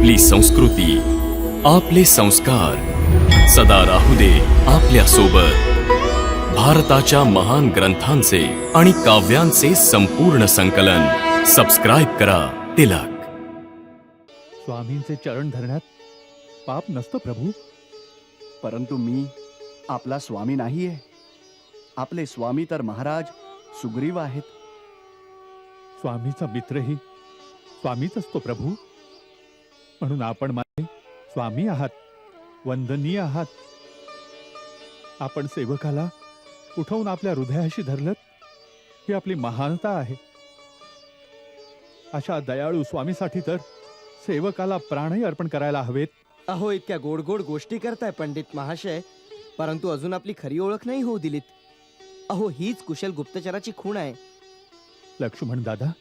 आपली संस्कृती, आपले संस्कार सदा राहू दे आपल्या सोबत. भारताच्या महान ग्रंथांचे आणि काव्यांचे संपूर्ण संकलन सबस्क्राइब करा तिलक. स्वामींचे चरण धरण्यात पाप नसतं प्रभू. परंतु मी आपला स्वामी नाहीये. आपले स्वामी तर महाराज सुग्रीव आहेत. स्वामीचा मित्रही स्वामीच असतो प्रभू. म्हणून आपण माझे स्वामी आहात, वंदनीय आहात. आपण सेवकाला उठवून आपल्या हृदयाशी धरलत ही आपली महानता आहे. अशा दयाळू स्वामीसाठी तर सेवकाला प्राणही अर्पण करायला हवेत. अहो, इतक्या गोड गोड गोष्टी करताय पंडित महाशय, परंतु अजून आपली खरी ओळख नाही होऊ दिलीत. अहो, हीच कुशल गुप्तचराची खूण आहे. लक्ष्मण दादा,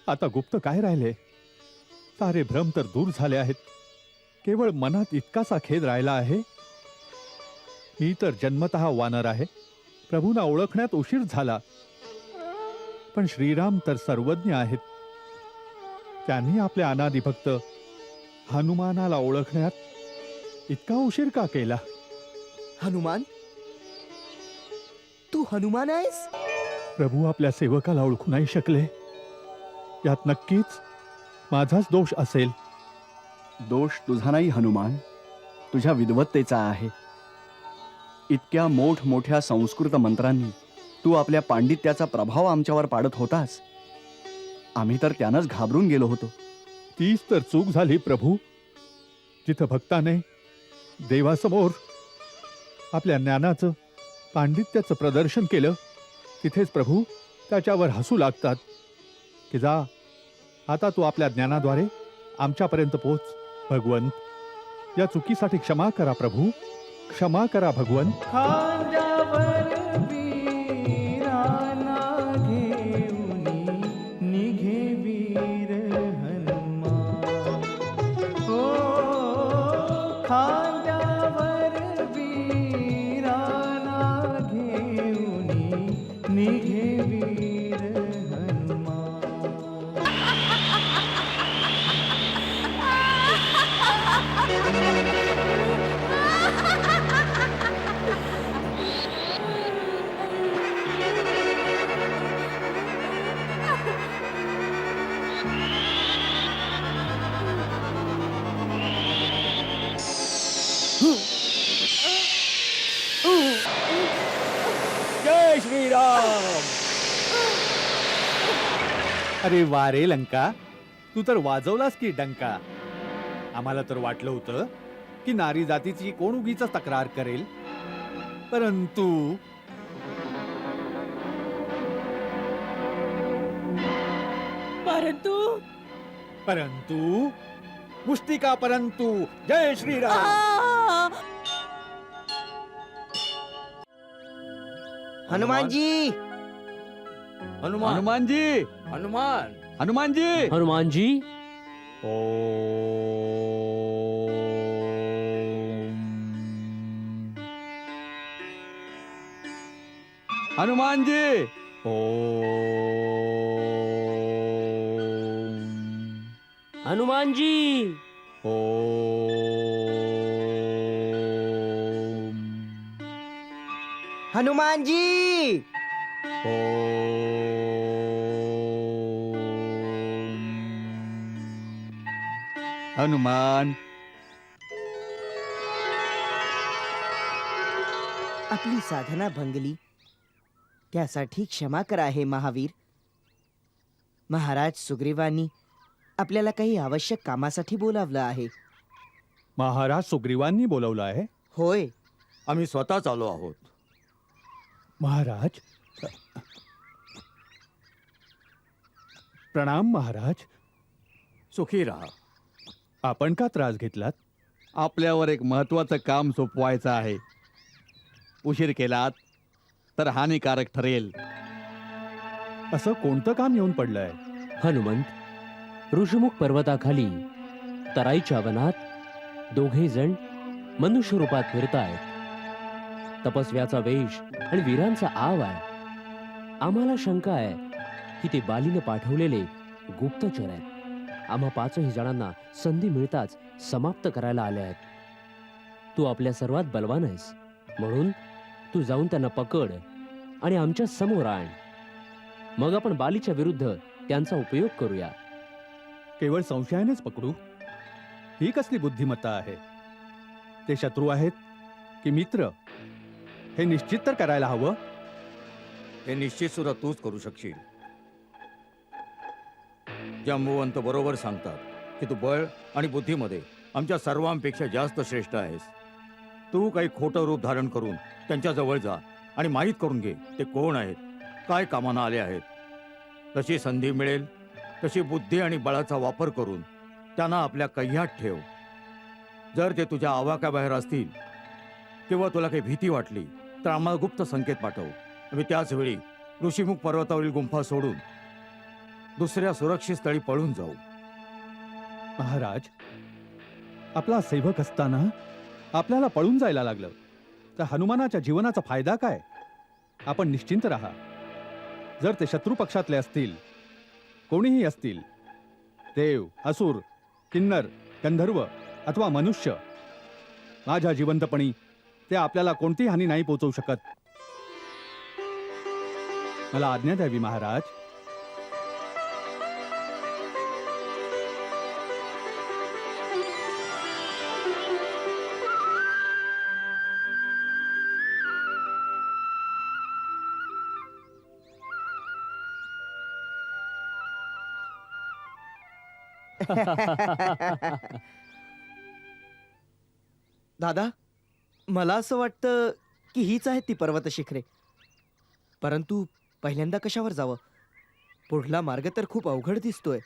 आता गुप्त काय राहिले? सारे भ्रम तर दूर झाले आहेत. केवळ मनात इतकासा खेद राहिला आहे. मी तर जन्मतः वानर आहे. प्रभूंना ओळखण्यात उशीर झाला. पण श्रीराम तर सर्वज्ञ आहेत. त्यांनी आपल्या अनादी भक्त हनुमानाला ओळखण्यात इतका उशीर का केला? हनुमान? तू हनुमान आहेस? प्रभू आपल्या सेवकाला ओळखू नाही शकले. यात नक्कीच माझाच दोष असेल. दोष तुझा नाही हनुमान, तुझ्या विद्वत्तेचा आहे. इतक्या मोठमोठ्या संस्कृत मंत्रांनी तू आपल्या पांडित्याचा प्रभाव आमच्यावर पाडत होतास. आम्ही तर त्यानंच घाबरून गेलो होतो. तीच तर चूक झाली प्रभू. जिथं भक्ताने देवासमोर आपल्या ज्ञानाचं पांडित्याचं प्रदर्शन केलं, तिथेच प्रभू त्याच्यावर हसू लागतात की जा, आता तू आपल्या ज्ञानाद्वारे आमच्यापर्यंत पोच. भगवंत, या चुकीसाठी क्षमा करा प्रभू, क्षमा करा भगवंत. जय श्रीराम. अरे वारे लंका, तू तर वाजवलास की डंका. आम्हाला तर वाटलं होतं की नारी जातीची कोण उगीच तक्रार करेल, परंतु परंतु मुष्टिका परंतु. जय श्रीराम. हनुमानजी, हनुमानजी, हनुमानजी, हनुमानजी. हनुमानजी. हनुमानजी. हनुमानजी. हनुमान. आपली साधना भंगली, त्यासाठी क्षमा करा हे महावीर. महाराज सुग्रीवांनी आपल्याला काही आवश्यक कामासाठी बोलावलं आहे. महाराज सुग्रीवांनी बोलवलं आहे? होय. आम्ही स्वतःच आलो आहोत. महाराज, प्रणाम महाराज. सुखी राहा. आपण का त्रास घेतलात? आपल्यावर एक महत्वाचं काम सोपवायचं आहे. उशीर केलात तर हानिकारक ठरेल. असं कोणतं काम येऊन पडलंय? हनुमंत, ऋषमुख पर्वताखाली तराईच्या वनात दोघे जण मनुष्य रूपात फिरतायत. तपस्व्याचा वेश आणि वीरांचा आव आहे. आम्हाला शंका आहे की ते बालीने पाठवलेले गुप्तचर आहेत. आम्हा पाचही जणांना संधी मिळताच समाप्त करायला आल्या आहेत. तू आपल्या सर्वात बलवान आहेस, म्हणून तू जाऊन त्यांना पकड आणि आमच्या समोर आण. मग आपण बालीच्या विरुद्ध त्यांचा उपयोग करूया. केवळ संशयानेच पकडू? ही कसली बुद्धिमत्ता आहे? ते शत्रू आहेत की मित्र हे निश्चित तर करायला हवं. हे निश्चित सुद्धा तूच करू शकशील. जम्बुवंत बरोबर सांगतात की तू बळ आणि बुद्धीमध्ये आमच्या सर्वांपेक्षा जास्त श्रेष्ठ आहेस. तू काही खोटं रूप धारण करून त्यांच्या जवळ जा आणि माहीत करून घे ते कोण आहेत, काय कामाला आले आहेत. तशी संधी मिळेल तशी बुद्धी आणि बळाचा वापर करून त्यांना आपल्या कह्यात ठेव. जर ते तुझ्या आवाक्याबाहेर असतील किंवा तुला काही भीती वाटली तर आम्हाला गुप्त संकेत पाठव. आम्ही त्याच वेळी ऋषीमुख पर्वतावरील गुंफा सोडून दुसऱ्या सुरक्षित स्थळी पळून जाऊ. महाराज, आपला सेवक असताना आपल्याला पळून जायला लागलं तर हनुमानाच्या जीवनाचा फायदा काय? आपण निश्चिंत राहा. जर ते शत्रू पक्षातले असतील, कोणीही असतील, देव, असुर, किन्नर, गंधर्व अथवा मनुष्य, माझ्या जिवंतपणी ते आपल्याला कोणतीही हानी नाही पोहोचवू शकत. मला आज्ञा द्यावी महाराज. दादा, मला असं वाटतं की हीच आहेत ती पर्वत शिखरे. परंतु पहिल्यांदा कशावर जावं? पुढला मार्ग तर खूप अवघड दिसतोय.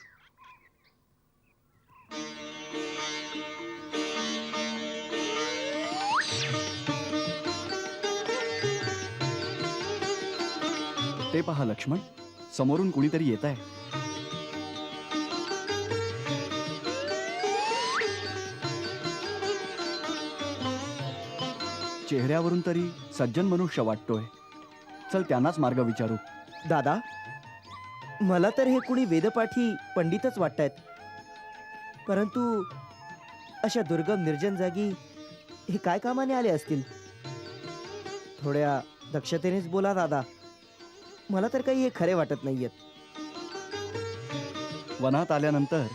ते पहा लक्ष्मण, समोरून कुणीतरी येत आहे. चेहऱ्यावरून तरी सज्जन मनुष्य वाटतोय. चल त्यांनाच मार्ग विचारू. दादा, मला तर हे कुणी वेदपाठी पंडितच वाटतायत. परंतु अशा दुर्गम निर्जन जागी हे काय कामाने आले असतील? थोड्या दक्षतेनेच बोला दादा. मला तर काही हे खरे वाटत नाहीयेत. वनात आल्यानंतर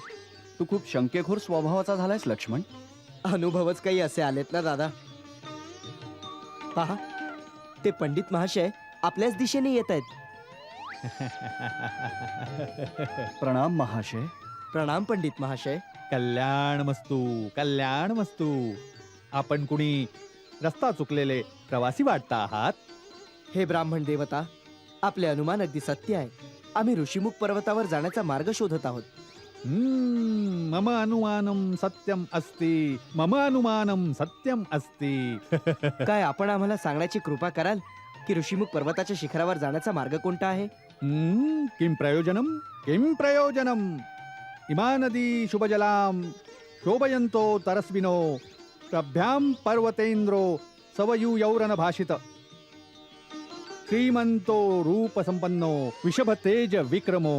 तू खूप शंकेखोर स्वभावाचा झालायस लक्ष्मण. अनुभवच काही असे आलेत ना दादा. पहा, ते पंडित महाशय आपल्याच दिशेने येत आहेत. प्रणाम महाशय. प्रणाम पंडित महाशय. कल्याण मस्तू, कल्याण मस्तू. आपण कुणी रस्ता चुकलेले प्रवासी वाटता आहात? हे ब्राह्मण देवता, आपले अनुमान अगदी सत्य आहे. आम्ही ऋषीमुख पर्वतावर जाण्याचा मार्ग शोधत आहोत. मम अनुमानम सत्यम अस्ति, मम अनुमानम सत्यम अस्ति. काय आपण आम्हाला सांगण्याची कृपा कराल की ऋषीमुख पर्वताच्या शिखरावर जाण्याचा मार्ग कोणता आहे? किं प्रयोजनम, किं प्रयोजनम. इमा नदी शुभजलाम शोभयन्तो तरस्विनो प्रभ्याम पर्वतेन्द्रो सवयूयौरन भाषित. श्रीमंतो रूप संपन्नो विषभ तेज विक्रमो.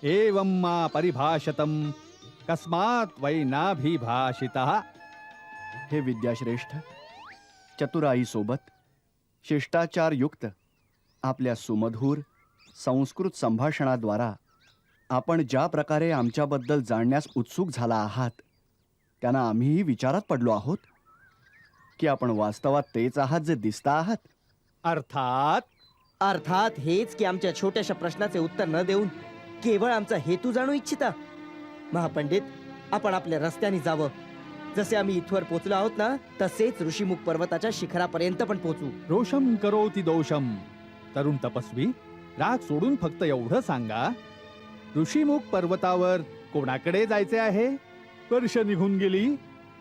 एवं मा परिभाषतम कस्मात् वै नाभिभाषितः. हे विद्याश्रेष्ठ, चतुराई सोबत शिष्टाचार युक्त आपल्या सुमधुर संस्कृत संभाषणाद्वारा आपण ज्या प्रकारे आमच्याबद्दल जाणण्यास उत्सुक झाला आहात, त्यांना आम्हीही विचारात पडलो आहोत की आपण वास्तवात तेच आहात जे दिसता आहात. अर्थात हेच की आमच्या छोट्याशा प्रश्नाचे उत्तर न देऊन केवळ आमचा हेतू जाणू इच्छिता. महापंडित, आपण आपल्या रस्त्याने जावं. जसे आम्ही इथवर पोचलो आहोत ना, तसेच ऋषीमुख पर्वताच्या शिखरापर्यंत पण पोचू. रोषम करोति दोषम. तरुण तपस्वी, राग सोडून फक्त एवढं सांगा, ऋषीमुख पर्वतावर कोणाकडे जायचे आहे? वर्ष निघून गेली,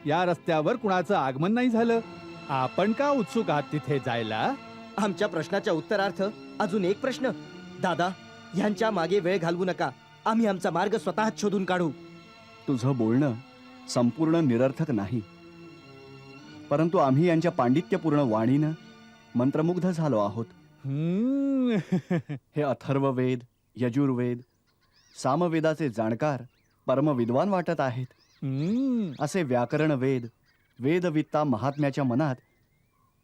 या रस्त्यावर कुणाचं आगमन नाही झालं. आपण का उत्सुक आहात तिथे जायला? आमच्या प्रश्नाच्या उत्तरार्थ अजून एक प्रश्न. दादा, ह्यांच्या मागे वेळ घालवू नका. आम्ही आमचा मार्ग स्वतःच शोधून काढू. तुझं बोलणं संपूर्ण निरर्थक नाही, परंतु आम्ही यांच्या पांडित्यपूर्ण वाणीनं मंत्रमुग्ध झालो आहोत. हे अथर्ववेद, यजुर्वेद, सामवेदाचे जाणकार परमविद्वान वाटत आहेत. असे व्याकरण वेद वेदवित्ता महात्म्याच्या मनात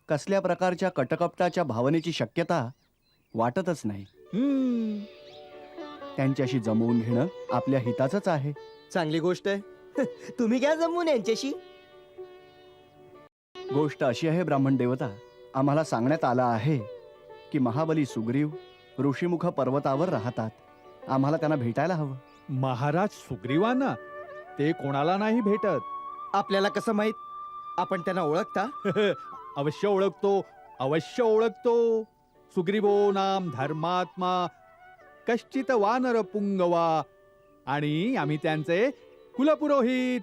कसल्या प्रकारच्या कटकपटाच्या भावनेची शक्यता वाटतच नाही. त्यांच्याशी जमवून घेणं आपल्या हिताचंच आहे. चांगली गोष्ट आहे. तुम्ही घ्या जमवून यांच्याशी. गोष्ट अशी आहे ब्राह्मण देवता, आम्हाला सांगण्यात आलं आहे की महाबली सुग्रीव ऋषीमुख पर्वतावर राहतात. आम्हाला त्यांना भेटायला हवं. महाराज सुग्रीवांना ते कोणाला नाही भेटत. आपल्याला कसं माहित? आपण त्यांना ओळखता? अवश्य ओळखतो, अवश्य ओळखतो. सुग्रीवो नाम धर्मात्मा कश्चित वानर पुंगवा. आणि आम्ही त्यांचे कुलपुरोहित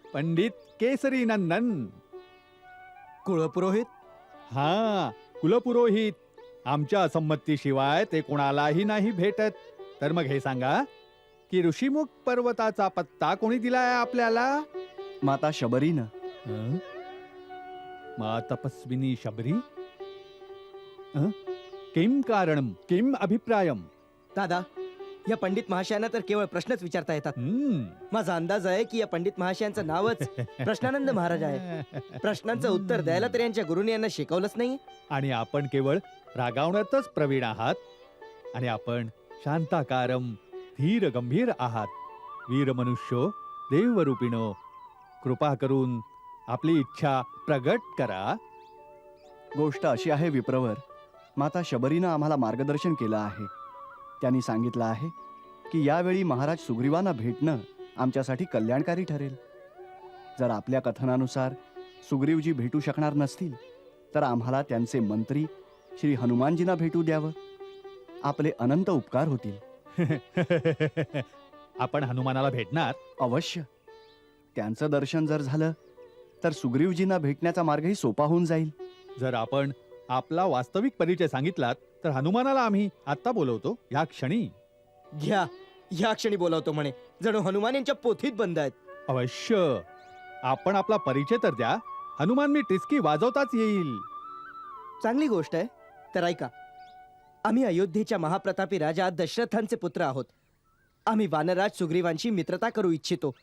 पंडित केसरी नंदन. कुळपुरोहित? हा, कुलपुरोहित. आमच्या संमतीशिवाय ते कोणालाही नाही भेटत. तर मग हे सांगा की ऋषीमुख पर्वताचा पत्ता कोणी दिलाय आपल्याला? माता शबरीनं. हं? मा तपस्विनी शबरी. हं? किम कारणम किम अभिप्रायम? दादा, या पंडित महाशयांना तर केवळ प्रश्नच विचारता येतात. माझा अंदाज आहे की या पंडित महाशयांचं नावच प्रश्नानंद महाराज आहे. प्रश्नांचं उत्तर द्यायला तर यांच्या गुरुने यांना शिकवलंच नाही. आणि आपण केवळ रागावण्यातच प्रवीण आहात. आणि आपण शांताकारम धीर गंभीर आहात. वीर मनुष्यो देवरूपिणो, कृपा करून आपली इच्छा प्रगट करा. गोष्ट अशी आहे विप्रवर, माता शबरीनं आम्हाला मार्गदर्शन केलं आहे. त्यांनी सांगितलं आहे की यावेळी महाराज सुग्रीवांना भेटणं आमच्यासाठी कल्याणकारी ठरेल. जर आपल्या कथनानुसार सुग्रीवजी भेटू शकणार नसतील तर आम्हाला त्यांचे मंत्री श्री हनुमानजींना भेटू द्यावं. आपले अनंत उपकार होतील. आपण हनुमानाला भेटणार? अवश्य. त्यांचं दर्शन जर झालं तर सुग्रीवजींना भेटण्याचा मार्गही सोपा होऊन जाईल. जर आपण आपला वास्तविक परिचय सांगितलात तर हनुमानाला आम्ही आत्ता बोलवतो, या क्षणी. घ्या, या क्षणी बोलावतो म्हणे. जणू हनुमान यांच्या पोथीत बंद आहेत. अवश्य. आपण आपला परिचय तर द्या. हनुमान मी टिचकी वाजवताच येईल. चांगली गोष्ट आहे. तर ऐका, आम्ही अयोध्येच्या महाप्रतापी राजा दशरथांचे पुत्र आहोत. आम्ही वानराज सुग्रीवांशी मित्रता करू इच्छितो.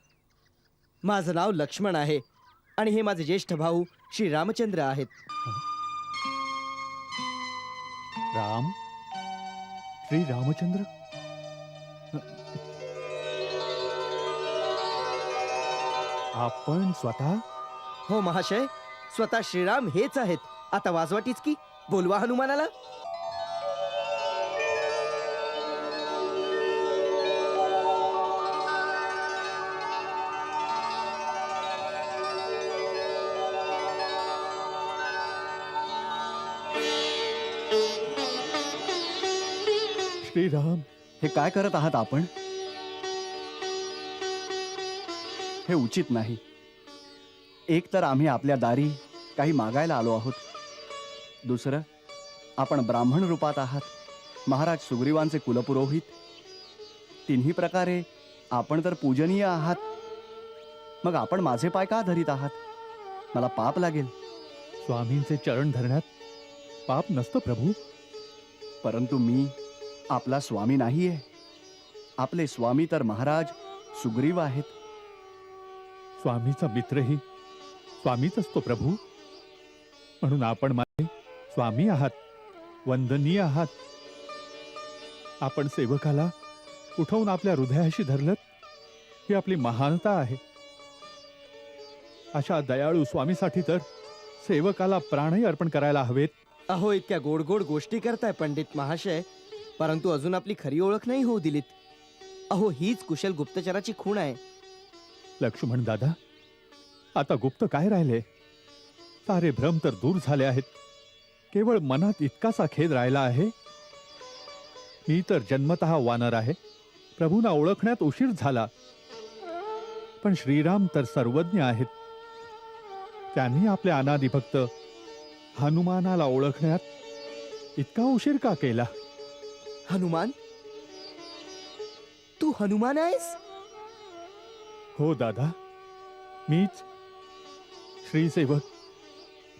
माझं नाव लक्ष्मण आहे आणि हे माझे ज्येष्ठ भाऊ श्री रामचंद्र आहेत. राम? श्री रामचंद्र? आपण स्वतः? हो महाशय, स्वतः श्रीराम हेच आहेत. आता वाजवा टिचकी, बोलवा हनुमानाला. श्रीराम, हे काय करत आहात आपण? हे उचित नाही. एक तर आम्ही आपल्या दारी काही मागायला आलो आहोत. दुसरं, आपण ब्राह्मण रूपात आहात, महाराज सुग्रीवांचे कुलपुरोहित. तिन्ही प्रकारे आपण तर पूजनीय आहात. मग आपण माझे पाय का धरीत आहात? मला पाप लागेल. स्वामींचे चरण धरण्यात पाप नसतं प्रभू. परंतु मी आपला स्वामी नाहीये. आपले स्वामी तर महाराज सुग्रीव आहेत. स्वामीचा मित्रही स्वामीच असतो प्रभू. म्हणून आपण माझे स्वामी आहात, वंदनीय आहात. आपण सेवकाला उठवून आपल्या हृदयाशी धरलं, ही आपली महानता आहे. अशा दयाळू स्वामीसाठी तर सेवकाला प्राणही अर्पण करायला हवेत. अहो, इतक्या गोड गोड गोष्टी करताय पंडित महाशय, परंतु अजून आपली खरी ओळख नाही होऊ दिलीत. अहो, हीच कुशल गुप्तचराची खूण आहे. लक्ष्मण दादा, आता गुप्त काय राहिले? सारे भ्रम तर दूर झाले आहेत. केवळ मनात इतकासा खेद राहिला आहे. मी तर जन्मतः वानर आहे. प्रभूंना ओळखण्यात उशीर झाला. पण श्रीराम तर सर्वज्ञ आहेत. त्यांनी आपल्या अनादी भक्त हनुमानाला ओळखण्यात इतका उशीर का केला? हनुमान? तू हनुमान आहेस? हो दादा, मीच श्रीसेवक,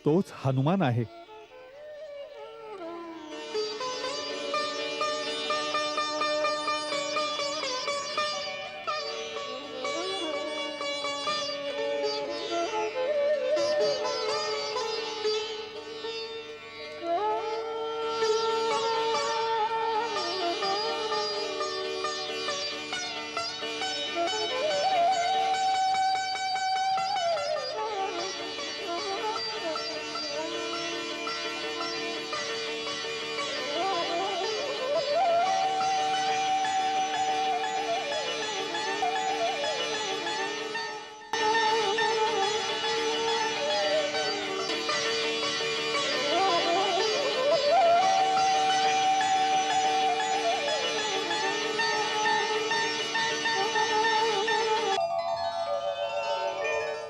तोच हनुमान आहे.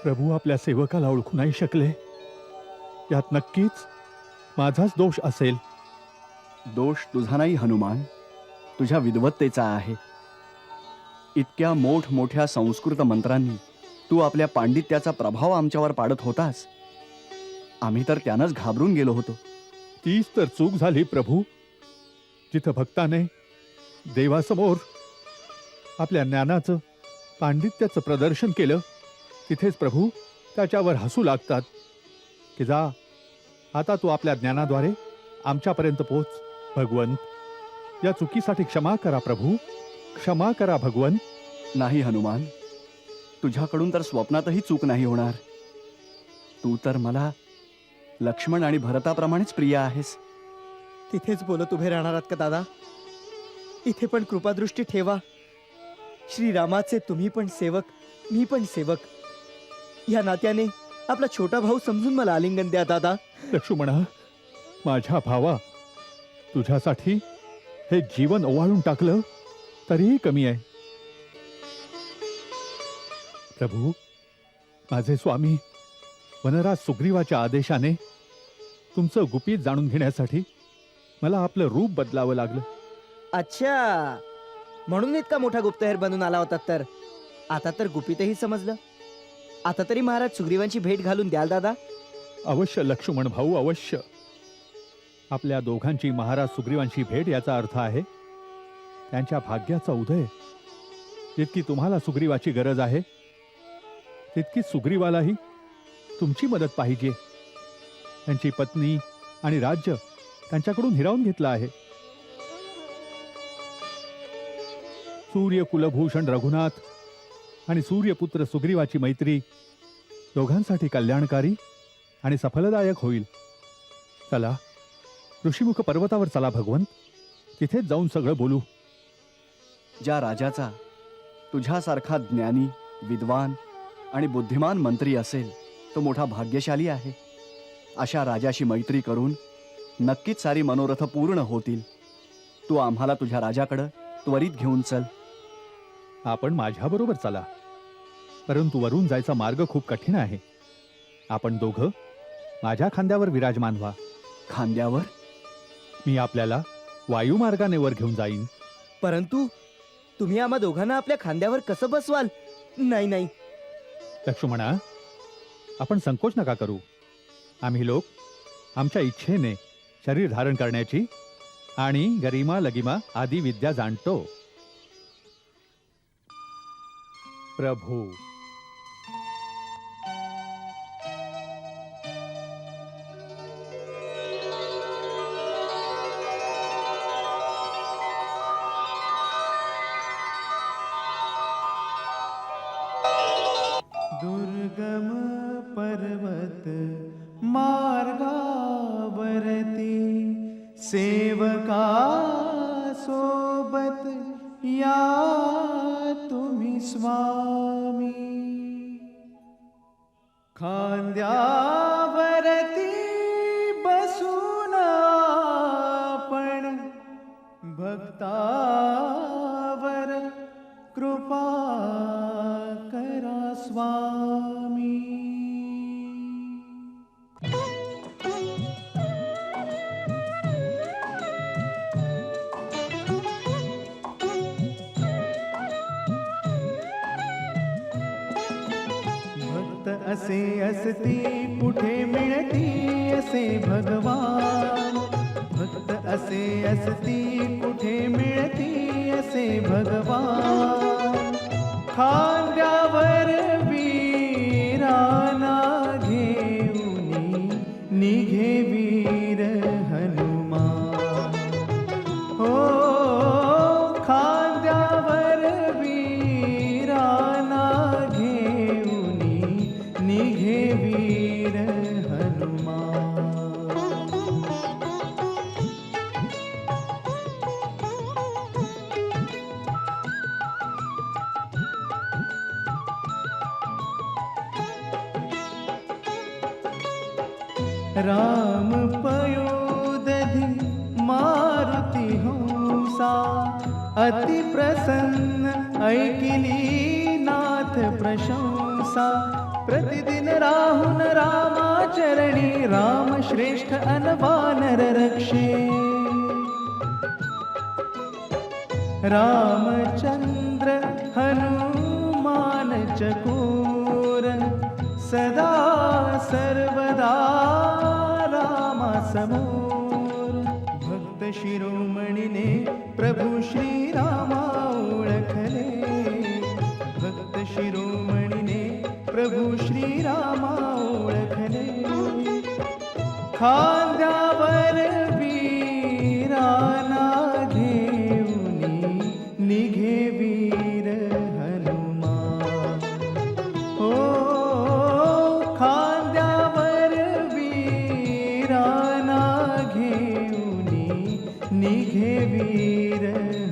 प्रभू आपल्या सेवकाला ओळखू नाही शकले यात नक्कीच माझाच दोष असेल. दोष तुझा नाही हनुमान, तुझ्या विद्वत्तेचा आहे. इतक्या मोठमोठ्या संस्कृत मंत्रांनी तू आपल्या पांडित्याचा प्रभाव आमच्यावर पाडत होतास. आम्ही तर त्यानंच घाबरून गेलो होतो. तीच तर चूक झाली प्रभू. जिथं भक्ताने देवासमोर आपल्या ज्ञानाचं पांडित्याचं प्रदर्शन केलं तिथेच प्रभू त्याच्यावर हसू लागतात की जा आता तू आपल्या ज्ञानाद्वारे आमच्यापर्यंत पोच. भगवंत या चुकीसाठी क्षमा करा प्रभू, क्षमा करा भगवंत. नाही हनुमान, तुझ्याकडून तर स्वप्नातही चूक नाही होणार. तू तर मला लक्ष्मण आणि भरताप्रमाणेच प्रिय आहेस. तिथेच बोलत उभे राहणार आहात का दादा? इथे पण कृपादृष्टी ठेवा. श्रीरामाचे तुम्ही पण सेवक, मी पण सेवक. या नात्याने आपला छोटा भाऊ समजून मला आलिंगन द्या दादा. लक्ष्मणा, माझ्या भावा, तुझ्यासाठी हे जीवन ओवाळून टाकलं तरीही कमी आहे. प्रभू, माझे स्वामी वनराज सुग्रीवाच्या आदेशाने तुमचं गुपित जाणून घेण्यासाठी मला आपलं रूप बदलावं लागलं. अच्छा, म्हणून इतका मोठा गुप्तहेर बनून आला होता. तर आता तर गुपितही समजलं. आता तरी महाराज सुग्रीवांची भेट घालून द्याल दादा. अवश्य लक्ष्मण भाऊ, अवश्य. आपल्या दोघांची महाराज सुग्रीवांशी भेट याचा अर्थ आहे त्यांच्या भाग्याचा उदय. जितकी तुम्हाला सुग्रीवाची गरज आहे तितकीच सुग्रीवालाही तुमची मदत पाहिजे. त्यांची पत्नी आणि राज्य त्यांच्याकडून हिरावून घेतलं आहे. सूर्य कुलभूषण रघुनाथ आणि सूर्यपुत्र सुग्रीवाची मैत्री दोघांसाठी कल्याणकारी आणि सफलदायक होईल. चला ऋषीमुख पर्वतावर चला भगवंत, तिथेच जाऊन सगळं बोलू. ज्या राजाचा तुझ्यासारखा ज्ञानी, विद्वान आणि बुद्धिमान मंत्री असेल तो मोठा भाग्यशाली आहे. अशा राजाशी मैत्री करून नक्कीच सारी मनोरथ पूर्ण होतील. तू आम्हाला तुझ्या राजाकडं त्वरित घेऊन चल. आपण माझ्याबरोबर चला, परंतु वरून जायचा मार्ग खूप कठीण आहे. आपण दोघं माझ्या खांद्यावर विराजमान व्हा. खांद्यावर? मी आपल्याला वायुमार्गाने वर घेऊन जाईन. परंतु तुम्ही आम्हा दोघांना आपल्या खांद्यावर कसं बसवाल? नाही नाही. लक्ष्मणा, आपण संकोच नका करू. आम्ही लोक आमच्या इच्छेने शरीर धारण करण्याची आणि गरिमा लगिमा आदी विद्या जाणतो. प्रभू, दुर्गम पर्वत मार्गावरती सेवका सोबत या तुम्ही स्वामी. खांद्यावरती बसून आपण भक्तावर कृपा करा स्वामी. भक्त असे असती कुठे मिळती असे भगवान. भक्त असे असती कुठे मिळती असे भगवान. खांद्यावर वीराना घेऊनी निघे वीर हनुमान. हो, खांद्यावर वीराना घेऊनी निघे वीर हनुमान. राम पयोदधी मारुती हंसा अति प्रसन्न ऐकिली नाथ प्रशंसा. हंसा प्रतिदिन राहुन रामाचरणी राम श्रेष्ठ अनवानर रक्षे रामचंद्र हनुमान चकोर सदा सर्वदा रामासमोर भक्त शिरोमणीने प्रभू श्री रामा ओळखले भक्त शिरोमणीने प्रभू श्री रामा ओळखले खांद्यावर वीराना घेऊनी निघे वीर हनुमान हो खांद्यावर वीराना घेऊनी निघे वीर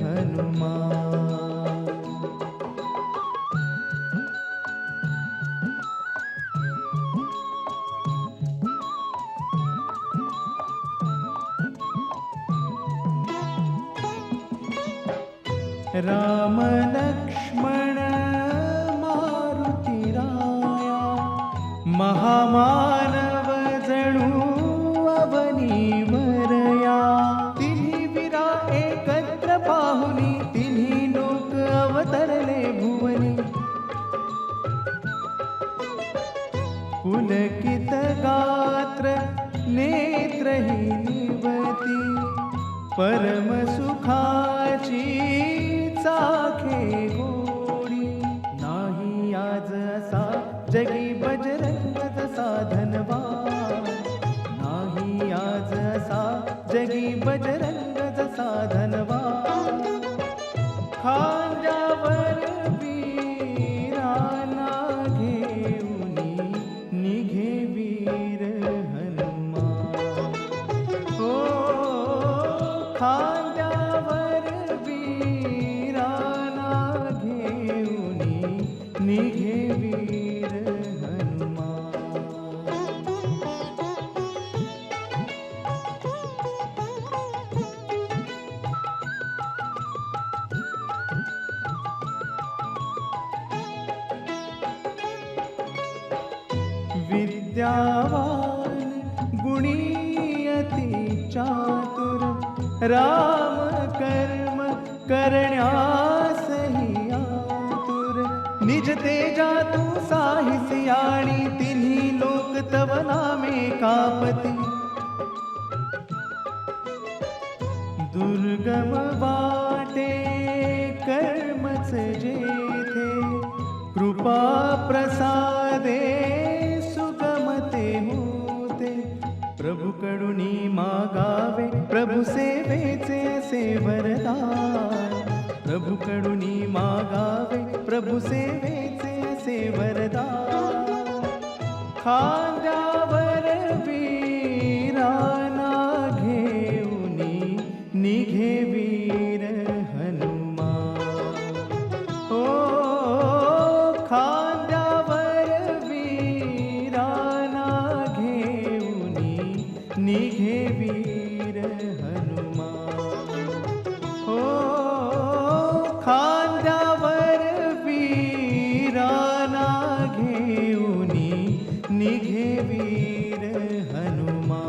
हनुमान राम लक्ष्मण मारुती राया महामानव जणू अवनीवरया तिन्ही विरा एकत्र पाहुनी तिन्ही लोक अवतरले भुवनी पुलकित गात्र नेत्रहीनिवती परम सुखाची चाखे गोडी नाही आज असा जगी बजरंग जसा धनवान नाही आज असा जगी बजरंग जसा धनवान खांद्यावर वीराना घेऊनी निघे वीर हनुमान हो खांद्यावर वीराना घेऊनी निघे वीर हनुमान विद्यावान गुणी अति चातुर राम कर्म करण्यासही आतुर निज तेजा तू साहिसी आणि तिन्ही लोक तव नामे कापती दुर्गम वाटे कर्मच जेथे कृपा प्रसादे सुगमते होते प्रभु कडुनी मागावे प्रभु सेवेचे असे वरदान प्रभु कडुनी मागावे प्रभु सेवेचे असे वरदान खांद्यावर वीराना घेऊनी निघे वीर हनुमान हो खांद्यावर वीराना घेऊनी निघे वीर हनुमान हो खांद्यावर वीराना घेऊनी निघे वीर हनुमान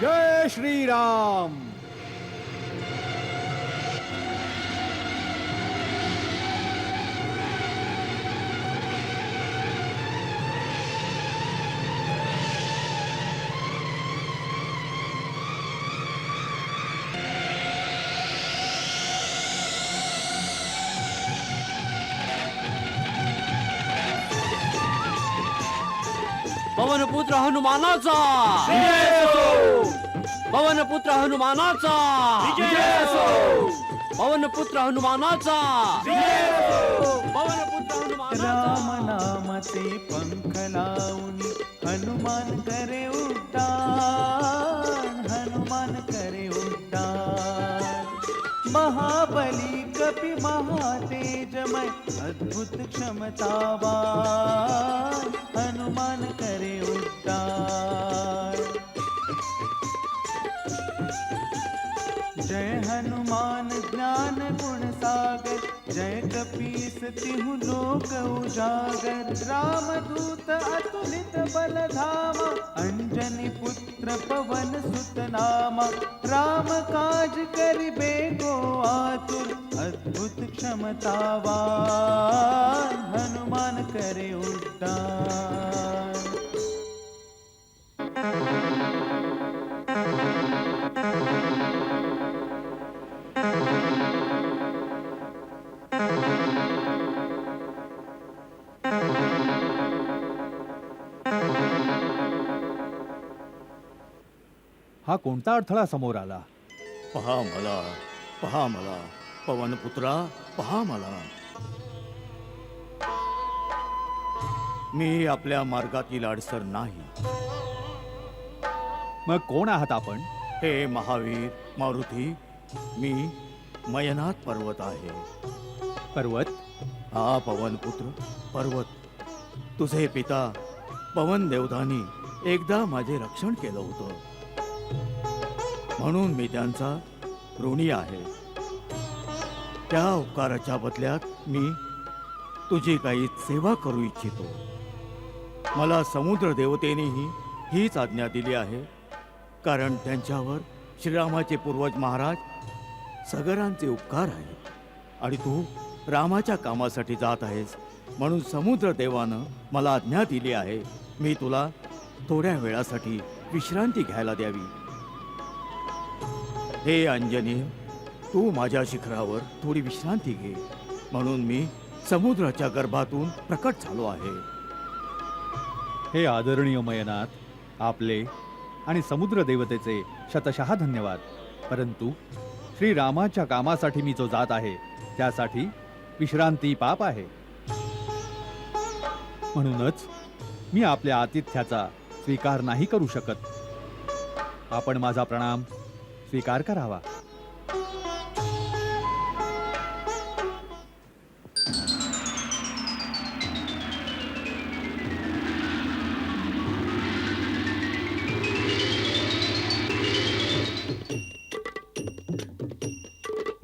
जय श्रीराम पवनपुत्र हनुमानाचा पवनपुत्र हनुमानाचा पवनपुत्र हनुमानाचा पवनपुत्र राम हनुमानाचा नामाचे पंख लावून हनुमान करे उड्डाण, हनुमान करे उड्डाण. महाबली कपी महातेजमय अद्भुत क्षमतावान हनुमान करे उड्डाण. जय हनुमान ज्ञान गुण सागर, जय कपीस तिहु लोक उजागर. रामदूत अतुलित बल धामा, अंजनी पुत्र पवन सुत नामा. राम काज करिबे को आतुर, अद्भुत क्षमतावान हनुमान करे उड्डाण. हा कोणता अडथळा समोर आला? पहा मला, पहा मला, पवनपुत्रा, पहा मला. मी आपल्या मार्गातील अडसर नाही. मग कोण आहात आपण? हे महावीर मारुती, मी मयनाथ पर्वत आहे. पर्वत? हा पवनपुत्र पर्वत. तुझे पिता पवन देवतांनी एकदा माझे रक्षण केलं होतं, म्हणून मी त्यांचा ऋणी आहे. त्या उपकाराच्या बदल्यात मी तुझी काही सेवा करू इच्छितो. मला समुद्र देवतेनेही हीच आज्ञा दिली आहे, कारण त्यांच्यावर श्रीरामाचे पूर्वज महाराज सगरांचे उपकार आहेत आणि तू रामाच्या कामासाठी जात आहेस, म्हणून समुद्र देवानं मला आज्ञा दिली आहे मी तुला थोड्या वेळासाठी विश्रांती घ्यायला द्यावी. हे अंजनी, तू माझ्या शिखरावर थोडी विश्रांती घे, म्हणून मी समुद्राच्या गर्भातून प्रकट झालो आहे. हे आदरणीय मयनाथ, आपले आणि समुद्र देवतेचे शतशः धन्यवाद. परंतु श्रीरामाच्या कामासाठी मी जो जात आहे त्यासाठी विश्रांती पाप आहे. म्हणूनच मी आपल्या आतिथ्याचा स्वीकार नाही करू शकत. आपण माझा प्रणाम स्वीकार करावा.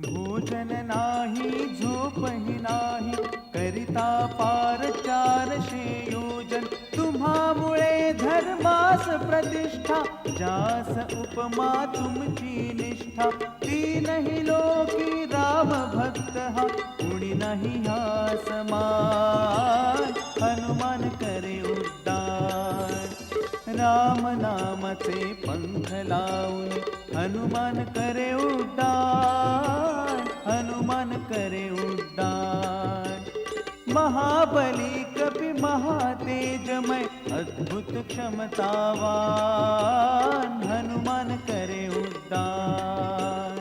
भोजन नाही झोपही नाही, करिता पार 400 योजन. तुम्हामुळे धर्मास प्रतिष्ठा, जास उपमा तुमची निष्ठा. तीनही लोकी राम भक्त हा, कुणी नाही हा समान हनुमान करे उड्डाण. राम नामाचे पंख लावून हनुमान करे उड्डाण, हनुमान करे उड्डाण. महाबली कपि महातेजमय अद्भुत क्षमतावान हनुमान करे उड्डाण.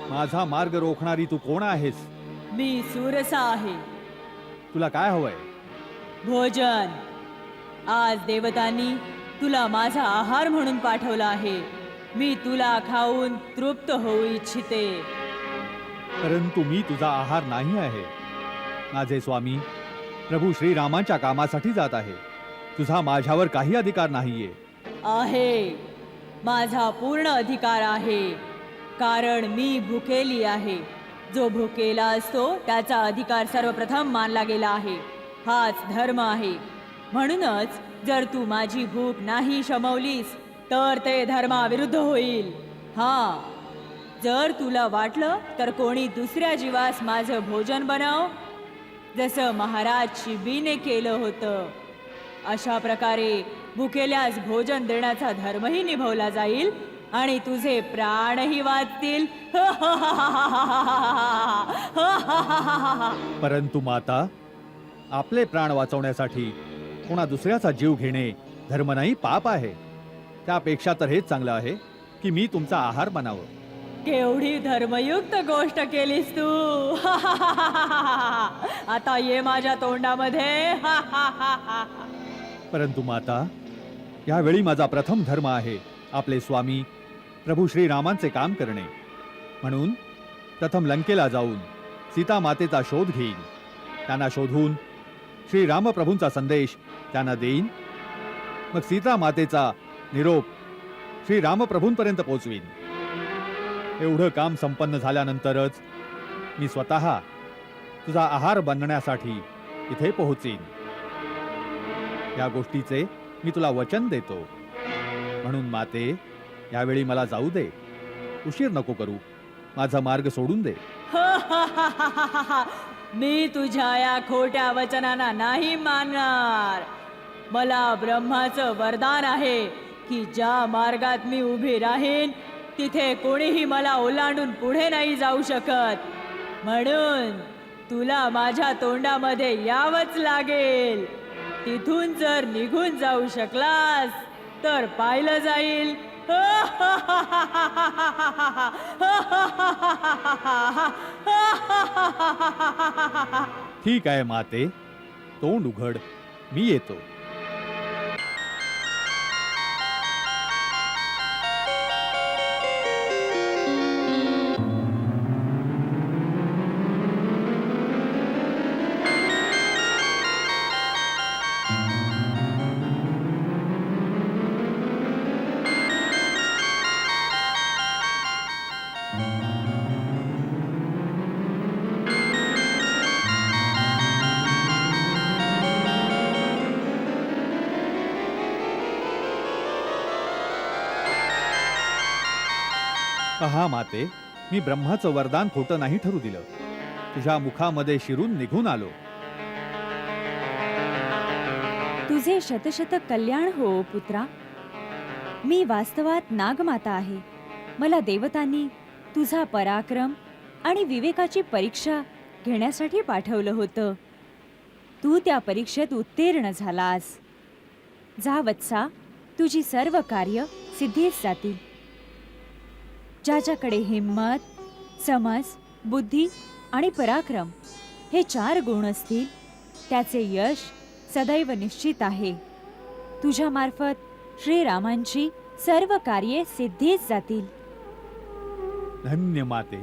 माझा मार्ग रोखणारी तू कोण आहेस? मी सुरसा आहे. तुला काय हवंय? भोजन. आज देवतांनी तुला माझा आहार म्हणून पाठवला आहे. मी तुला खाऊन तृप्त होऊ इच्छिते. परंतु मी तुझा आहार नाही आहे. माझे स्वामी प्रभू श्रीरामाच्या कामासाठी जात आहे. तुझा माझ्यावर काही अधिकार नाहीये. आहे, माझा पूर्ण अधिकार आहे, कारण मी भुकेली आहे. जो भुकेला असतो त्याचा अधिकार सर्वप्रथम मानला गेला आहे. हाच धर्म आहे. म्हणूनच जर तू माझी भूक नाही शमवलीस तर ते धर्माविरुद्ध होईल. हा, जर तुला वाटलं तर कोणी दुसऱ्या जीवास माझं भोजन बनव, जसं महाराज शिबीने केलं होतं. अशा प्रकारे भुकेल्यास भोजन देण्याचा धर्मही निभवला जाईल आणि तुझे प्राणही वाचतील. परंतु माता, आपले प्राण वाचवण्यासाठी कोणा दुसऱ्याचा जीव घेणे धर्म नाही, पाप आहे. त्यापेक्षा तर हेच चांगलं आहे की मी तुमचा आहार बनावं. केवढी धर्मयुक्त गोष्ट केलीस तू. आता ये माझ्या तोंडामध्ये. परंतु माता, यावेळी माझा प्रथम धर्म आहे आपले स्वामी प्रभू श्रीरामांचे काम करणे. म्हणून प्रथम लंकेला जाऊन सीता मातेचा शोध घेईन. त्यांना शोधून श्रीरामप्रभूंचा संदेश त्यांना देईन. मग सीता मातेचा निरोप श्रीरामप्रभूंपर्यंत पोचवीन. एवढं काम संपन्न झाल्यानंतरच मी स्वतः तुझा आहार बनण्यासाठी इथे पोहोचीन. या गोष्टीचे मी तुला वचन देतो. म्हणून माते, यावेळी मला जाऊ दे. उशीर नको करू. माझा मार्ग सोडून दे. मी तुझ्या या खोट्या वचनांना नाही मानणार. मला ब्रह्माचं वरदान आहे की ज्या मार्गात मी उभी राहीन तिथे कोणीही मला ओलांडून पुढे नाही जाऊ शकत. म्हणून तुला माझ्या तोंडामध्ये यावंच लागेल. तिथून जर निघून जाऊ शकलास तर पाहिलं जाईल. ठीक आहे माते, तोंड उघड, मी येतो. पहा माते, मी ब्रह्माचं वरदान खोटं नाही ठरू दिलं. तुझ्या मुखामध्ये शिरून निघून आलो. तुझे शतशत कल्याण हो पुत्रा. मी वास्तवात नागमाता आहे. मला देवतांनी तुझा पराक्रम आणि विवेकाची परीक्षा घेण्यासाठी पाठवलं होतं. तू त्या परीक्षेत उत्तीर्ण झालास. जा वत्सा, तुझी सर्व कार्य सिद्धीस जातील. ज्याच्याकडे हिम्मत, समज, बुद्धी आणि पराक्रम हे 4 गुण असतील त्याचे यश सदैव निश्चित आहे. तुझ्या मार्फत श्रीरामांची सर्व कार्ये सिद्धीस जातील. धन्य माते.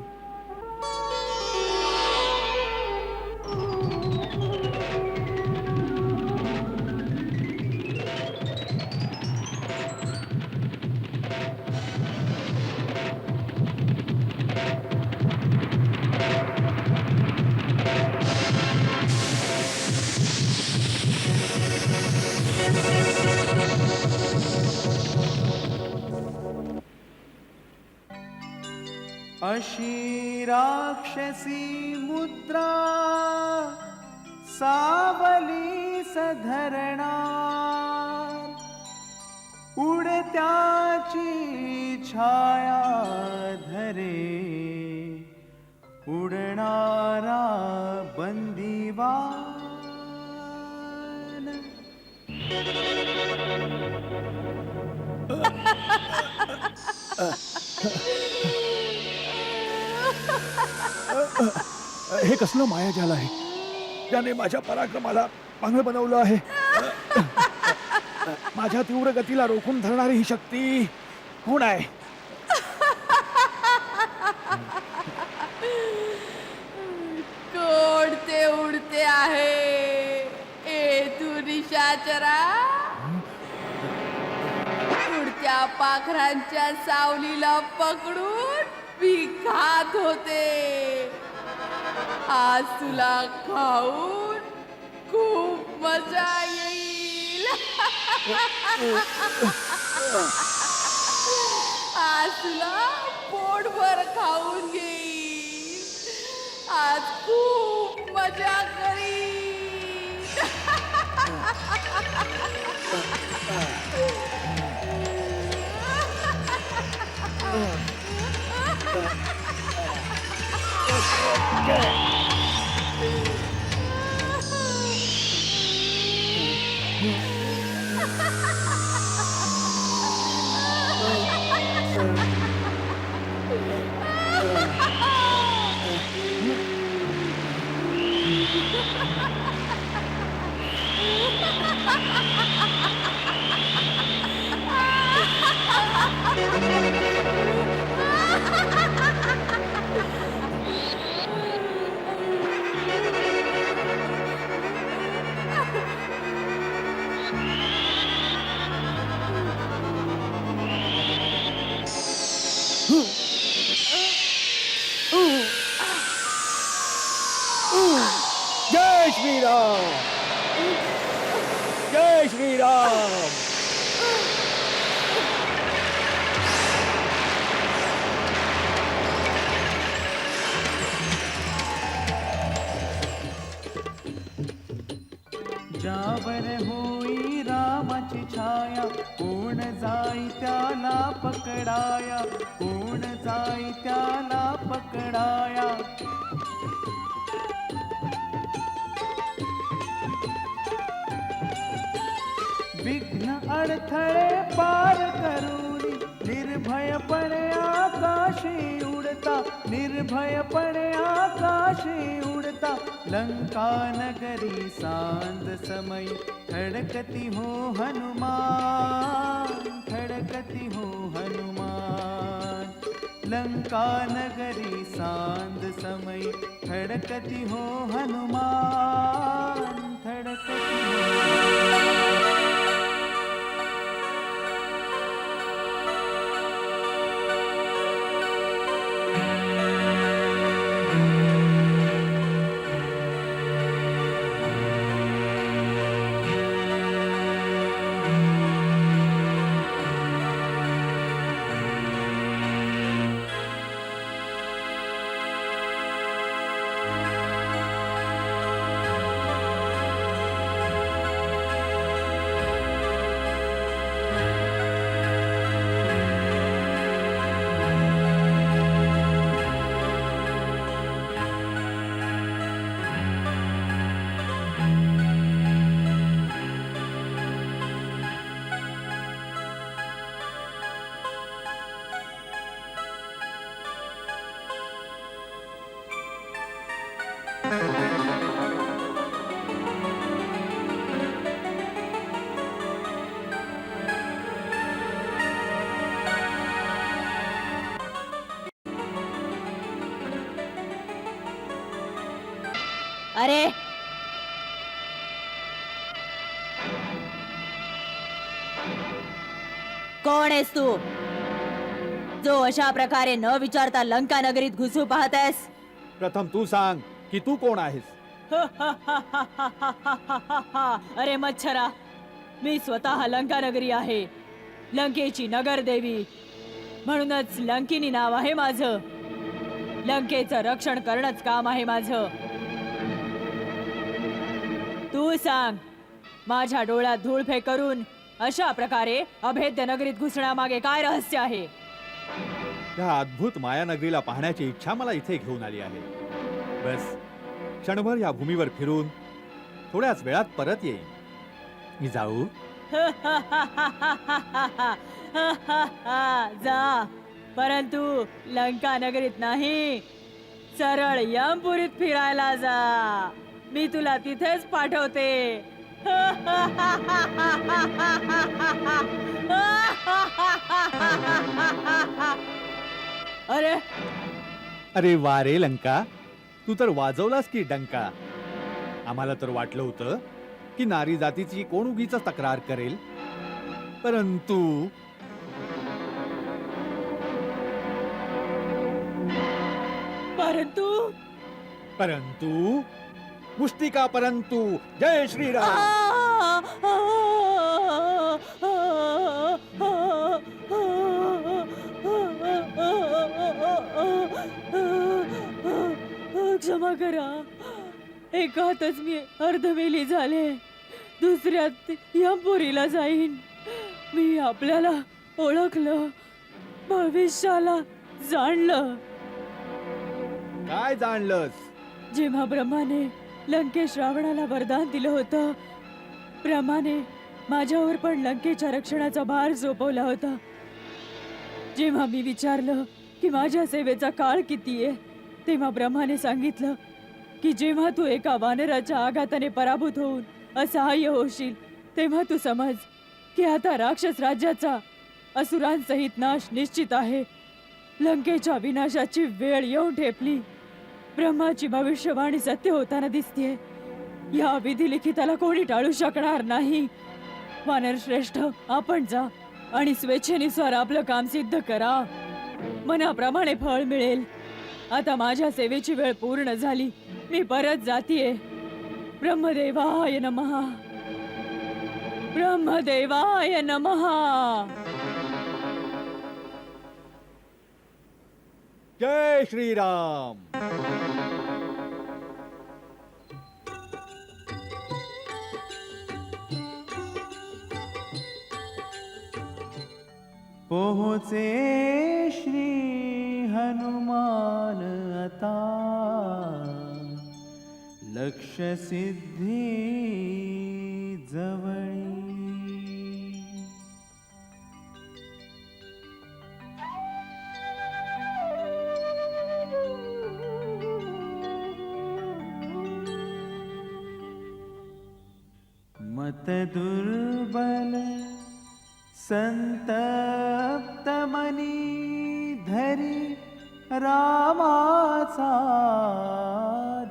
अशी राक्षसी मुद्रा सावली सधरणार, उडत्याची छाया धरे उडणारा बंदीवान. हे कसलं मायाजाल आहे ज्याने माझ्या पराक्रमाला पांगळ बनवलं आहे. माझ्या तीव्र गतीला रोखून धरणारी ही शक्ती कोण आहे? कोण ते उडते आहे? ए तू निशाचरा, उडत्या पाखरांच्या सावलीला पकडून मी खात होते. आज तुला खाऊन खूप मजा येईल. आज तुला पोटभर खाऊन घेईल. आज खूप मजा करील. जय श्रीराम, जय श्रीराम. ज्यावर होई रामाची छाया, कोण जाई त्याला पकडाया, कोण जाई त्याला पकडाया. विघ्न अडथळे पार करून निर्भयपणे आकाशी उडता, निर्भयपणे आकाशी उडता. लंका नगरी सांज समय खडकती हो हनुमान, खडकती हो हनुमान. लंका नगरी सांज समय खडकती हो हनुमान, खडकती हो. अरे कोण आहेस तू, जो अशा प्रकारे न विचारता लंका नगरीत घुसू पाहतेस? प्रथम तू सांग की तू कोण आहेस. अरे मच्छरा, मी स्वतः लंका नगरी आहे, लंकेची नगरदेवी. म्हणूनच लंकिनी नाव आहे माझं. लंकेचं रक्षण करणंच काम आहे माझं. तू सांग, माझ्या डोळ्यात धूळफेक करून अशा प्रकारे अभेद्य नगरीत घुसण्यामागे काय रहस्य आहे? त्या अद्भुत मायानगरीला पाहण्याची इच्छा मला इथे घेऊन आली आहे. बस क्षणभर या भूमीवर फिरून थोड्याच वेळात परत येईन. मी जाऊ? जा, परंतु लंका नगरीत नाही, सरळ यमपुरीत फिरायला जा. मी तुला तिथेच पाठवते. अरे अरे वा रे लंका, तू तर वाजवलास की डंका. आम्हाला तर वाटलं होतं की नारी जातीची कोण उगीच तक्रार करेल, परंतु परंतु मुष्टिका परंतु जय श्रीराम. क्षमा करा. एका हातच मी अर्धमेली झाले, दुसऱ्यात यमपुरीला जाईन. मी आपल्याला ओळखलं, भविष्याला जाणलं. काय जाणलंस? जेव्हा ब्रह्माने लंकेश रावणाला वरदान दिलं होतं, ब्रह्माने माझ्यावर पण लंकेच्या रक्षणाचा भार सोपवला होता. जेव्हा मी विचारलं की माझ्या सेवेचा काळ किती आहे, तेव्हा ब्रह्माने सांगितलं की जेव्हा तू एका वानराच्या आघाताने पराभूत होऊन असहाय्य होशील, तेव्हा तू समज की आता राक्षस राज्याचा असुरांसहित नाश निश्चित आहे. लंकेच्या विनाशाची वेळ येऊन ठेपली. ब्रह्माची भविष्यवाणी सत्य होताना दिसतेय. या विधिलिखिताला कोणी टाळू शकणार नाही. वानर श्रेष्ठ, आपण जा आणि स्वेच्छेनुसार आपलं काम सिद्ध करा. मनाप्रमाणे फळ मिळेल. आता माझ्या सेवेची वेळ पूर्ण झाली, मी परत जातीये. ब्रह्मदेवाय नमः. ब्रह्मदेवाय नमः. जय श्रीराम. पोहोचे श्री हनुमान आता, लक्ष सिद्धी जवळी. मत दुर्बल संतप्त मनी धरी रामाचा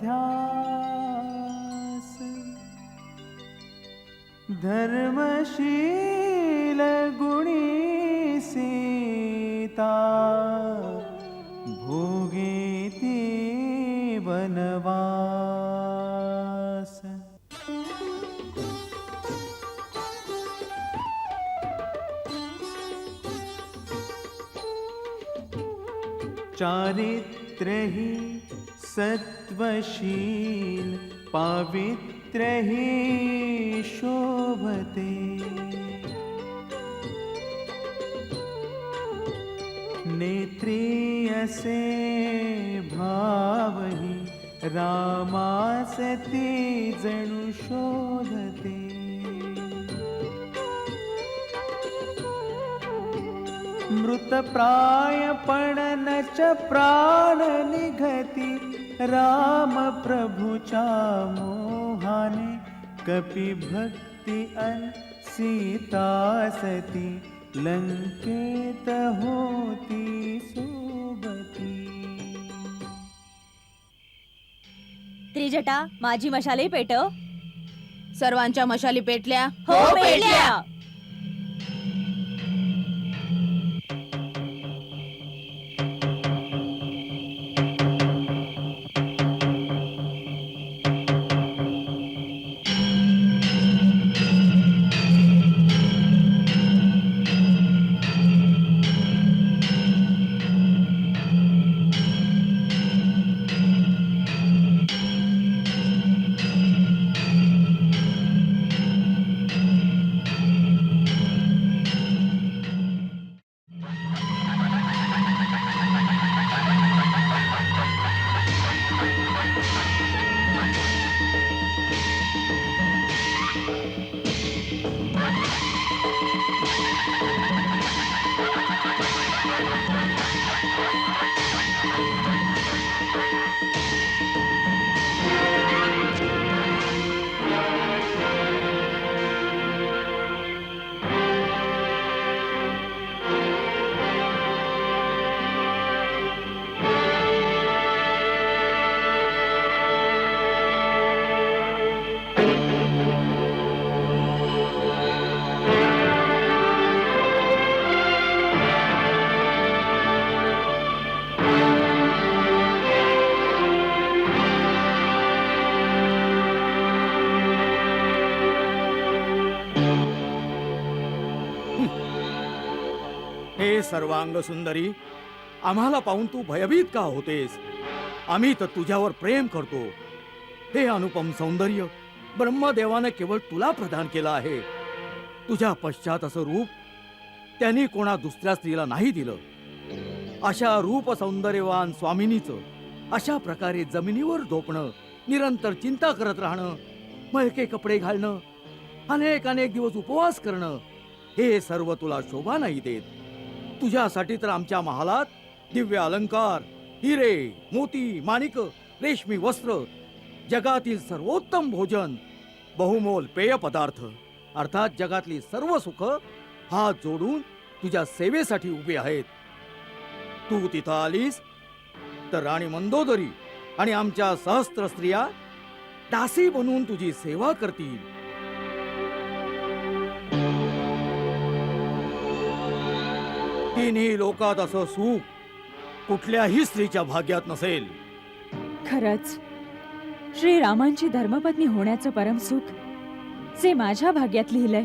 ध्यास. धर्मशील गुणी सीता भोगेती वनवास. चारित्र ही सत्वशील, पावित्र ही शोभते. नेत्री असे भावही रामासती जणू शोधते. मृतप्राय पण नच प्राण निघती, राम प्रभुच्या मोहाने. कपि भक्ति अन सीता सती, लंकेत होती सोबती. त्रिजटा, माझी मशाली पेटव. सर्वांच्या मशाली पेटल्या? हो, पेटल्या. हे सर्वांग सुंदरी, आम्हाला पाहून तू भयभीत का होतेस? आम्ही तर तुझ्यावर प्रेम करतो. हे अनुपम सौंदर्य ब्रह्मदेवाने केवळ तुला प्रदान केलं आहे. तुझ्या पश्चात असं रूप त्यांनी कोणा दुसऱ्या स्त्रीला नाही दिलं. अशा रूप सौंदर्यवान स्वामिनीचं अशा प्रकारे जमिनीवर झोपणं, निरंतर चिंता करत राहणं, मळके कपडे घालणं, अनेक अनेक दिवस उपवास करणं, हे सर्व तुला शोभा नाही देत. तुझ्यासाठी तर आमच्या महालात दिव्य अलंकार, हिरे, मोती, माणिक, रेशमी वस्त्र, जगातील सर्वोत्तम भोजन, बहुमोल पेय पदार्थ, अर्थात जगातली सर्व सुख हात जोडून तुझ्या सेवेसाठी उभी आहेत. तू तिथं आलीस तर राणी मंदोदरी आणि आमच्या सहस्त्र स्त्रिया दासी बनवून तुझी सेवा करतील. तिन्ही लोकात असं सुख कुठल्याही स्त्रीच्या भाग्यात नसेल. खरंच श्रीरामांची धर्मपत्नी होण्याचं परमसुख जे माझ्या भाग्यात लिहिलंय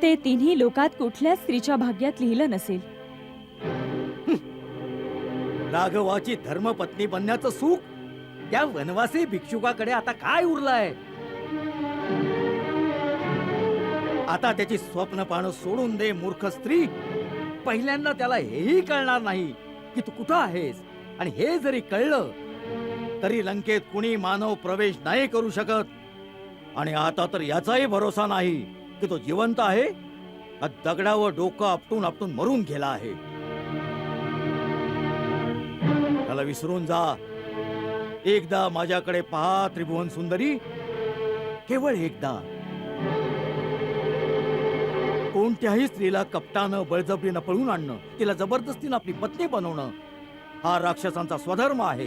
ते तिन्ही लोकात कुठल्याच स्त्रीच्या भाग्यात लिहिलं नसेल. राघवाची धर्मपत्नी बनण्याचं सुख त्या वनवासी भिक्षुकाकडे आता काय उरलंय? आता त्याची स्वप्न पाहणं सोडून दे मूर्ख स्त्री. पहिल्यांदा त्याला हेही कळणार नाही की तू कुठं आहेस, आणि हे जरी कळलं तरी लंकेत कुणी मानव प्रवेश नाही करू शकत. आणि आता तर याचाही भरोसा नाही की तो जिवंत आहे का दगडावर डोकं आपटून आपटून मरून गेला आहे. त्याला विसरून जा. एकदा माझ्याकडे पहा त्रिभुवन सुंदरी, केवळ एकदा. कोणत्याही स्त्रीला कपटानं बळजबरीनं पळून आणणं, तिला जबरदस्तीनं आपली पत्नी बनवणं हा राक्षसांचा स्वधर्म आहे.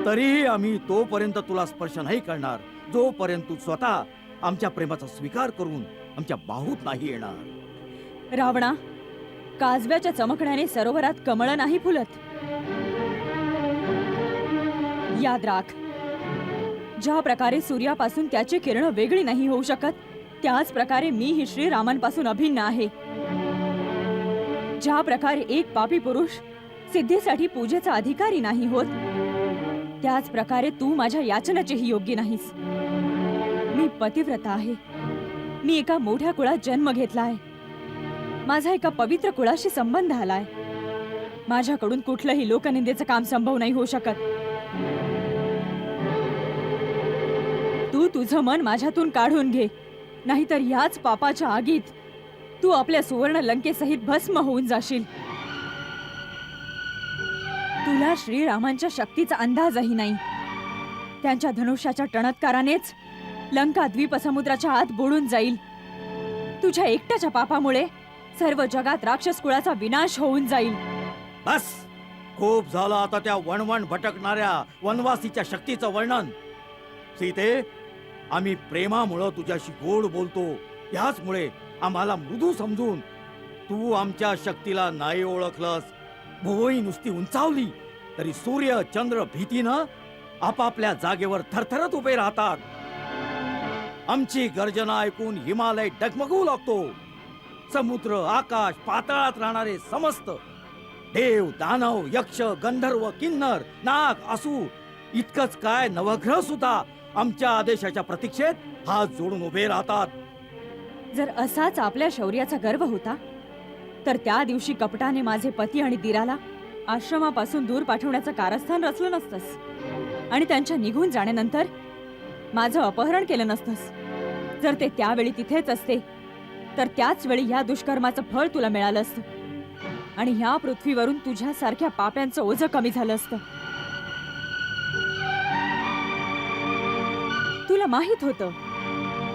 तरीही आम्ही तोपर्यंत तुला स्पर्श नाही करणार जोपर्यंत तू स्वतः आमच्या प्रेमाचा स्वीकार करून आमच्या बाहूत नाही येणार. रावणा, काजव्याच्या चमकण्याने सरोवरात कमळ नाही फुलत. याद राख, ज्या प्रकारे सूर्यापासून त्याची किरण वेगळी नाही होऊ शकत, त्याच प्रकारे मी ही श्रीरामांपासून अभिन्न आहे. ज्या प्रकारे एक पापी पुरुष सिद्धीसाठी पूजेचा अधिकारी नाही होत, त्याच प्रकारे तू माझ्या याचनेचेही योग्य नाहीस. मी पतिव्रता आहे. मी एका मोठ्या कुळात जन्म घेतला आहे. माझा एका पवित्र कुळाशी संबंध आलाय. माझ्याकडून कुठलंही लोकनिंदेचं काम संभव नाही होऊ शकत. तू तुझं मन माझ्यातून काढून घे, नाहीतर याच पापाच्या आगीत तू आपल्या सुवर्ण लंकेसहित भस्म होऊन जाशील. तुला श्रीरामांच्या शक्तीचा अंदाजही नाही. त्यांच्या धनुष्याच्या टणत्कारानेच लंका द्वीपसमुद्राच्या आत बुडून जाईल. तुझ्या एकट्याच्या पापामुळे सर्व जगात राक्षस कुळाचा विनाश होऊन जाईल. बस, खूप झालं आता त्या वणवण भटकणाऱ्या वनवासीच्या शक्तीचं वर्णन. सीते, आम्ही प्रेमामुळं तुझ्याशी गोड बोलतो. याचमुळे आम्हाला मृदू समजून तू आमच्या शक्तीला नाही ओळखलंस. भुवई नुसती उंचावली तरी सूर्य चंद्र भीतीनं आपापल्या जागेवर थरथरत उभे राहतात. आमची गर्जना ऐकून हिमालय डगमगू लागतो. समुद्र, आकाश, पाताळात राहणारे समस्त देव, दानव, यक्ष, गंधर्व, किन्नर, नाग, असुर, इतकंच काय नवग्रह सुद्धा आमच्या आदेशाच्या प्रतीक्षेत हात जोडून उभे राहतात. जर असाच आपल्या शौर्याचा गर्व होता तर त्या दिवशी कपटाने माझे पती आणि दिराला आश्रमापासून दूर पाठवण्याचं कारस्थान रचलं नसतंस, आणि त्यांच्या निघून जाण्यानंतर माझं अपहरण केलं नसतंस. जर ते त्यावेळी तिथेच असते तर त्याच वेळी या दुष्कर्माचं फळ तुला मिळालं असतं, आणि ह्या पृथ्वीवरून तुझ्यासारख्या पाप्यांचं ओझं कमी झालं असतं. तुला माहित होतं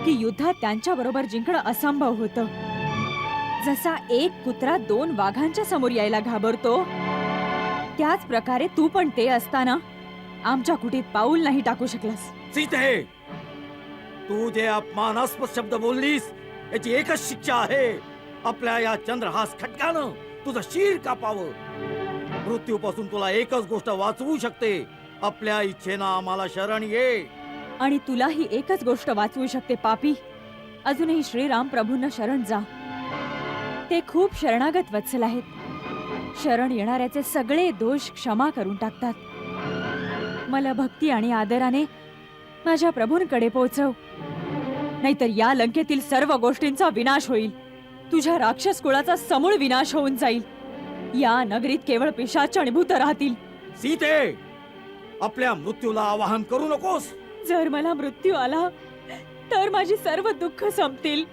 की युद्धात त्यांच्या बरोबर जिंकणं असंभव होतं. जसा एक कुत्रा 2 वाघांच्या समोर यायला घाबरतो, त्याच प्रकारे तू पण ते असताना आमच्या कुटीत पाऊल नाही टाकू शकलास. सीते, तू जे अपमानास्पद शब्द बोललीस याची एकच शिक्षा आहे. आपल्या या चंद्रहास खटकानं तुझं शीर कापावं. मृत्यूपासून तुला एकच गोष्ट वाचवू शकते. आपल्या इच्छेनं आम्हाला शरण ये. आणि तुलाही एकच गोष्ट वाचवू शकते पापी. अजूनही श्रीराम प्रभूंना शरण जा. ते खूप शरणागत वत्सल आहेत. शरण येणाऱ्याचे सगळे दोष क्षमा करून टाकतात. मला भक्ती आणि आदराने माझ्या प्रभूंकडे पोहोचव, नाहीतर या लंकेतील सर्व गोष्टींचा विनाश होईल. तुझ्या राक्षस कुळाचा समूळ विनाश होऊन जाईल. या नगरीत केवळ पिशाच आणि भूत राहतील. सीते, आपल्या मृत्यूला आवाहन करू नकोस. जर मला मृत्यू आला तर माझी सर्व दुःख संपतील.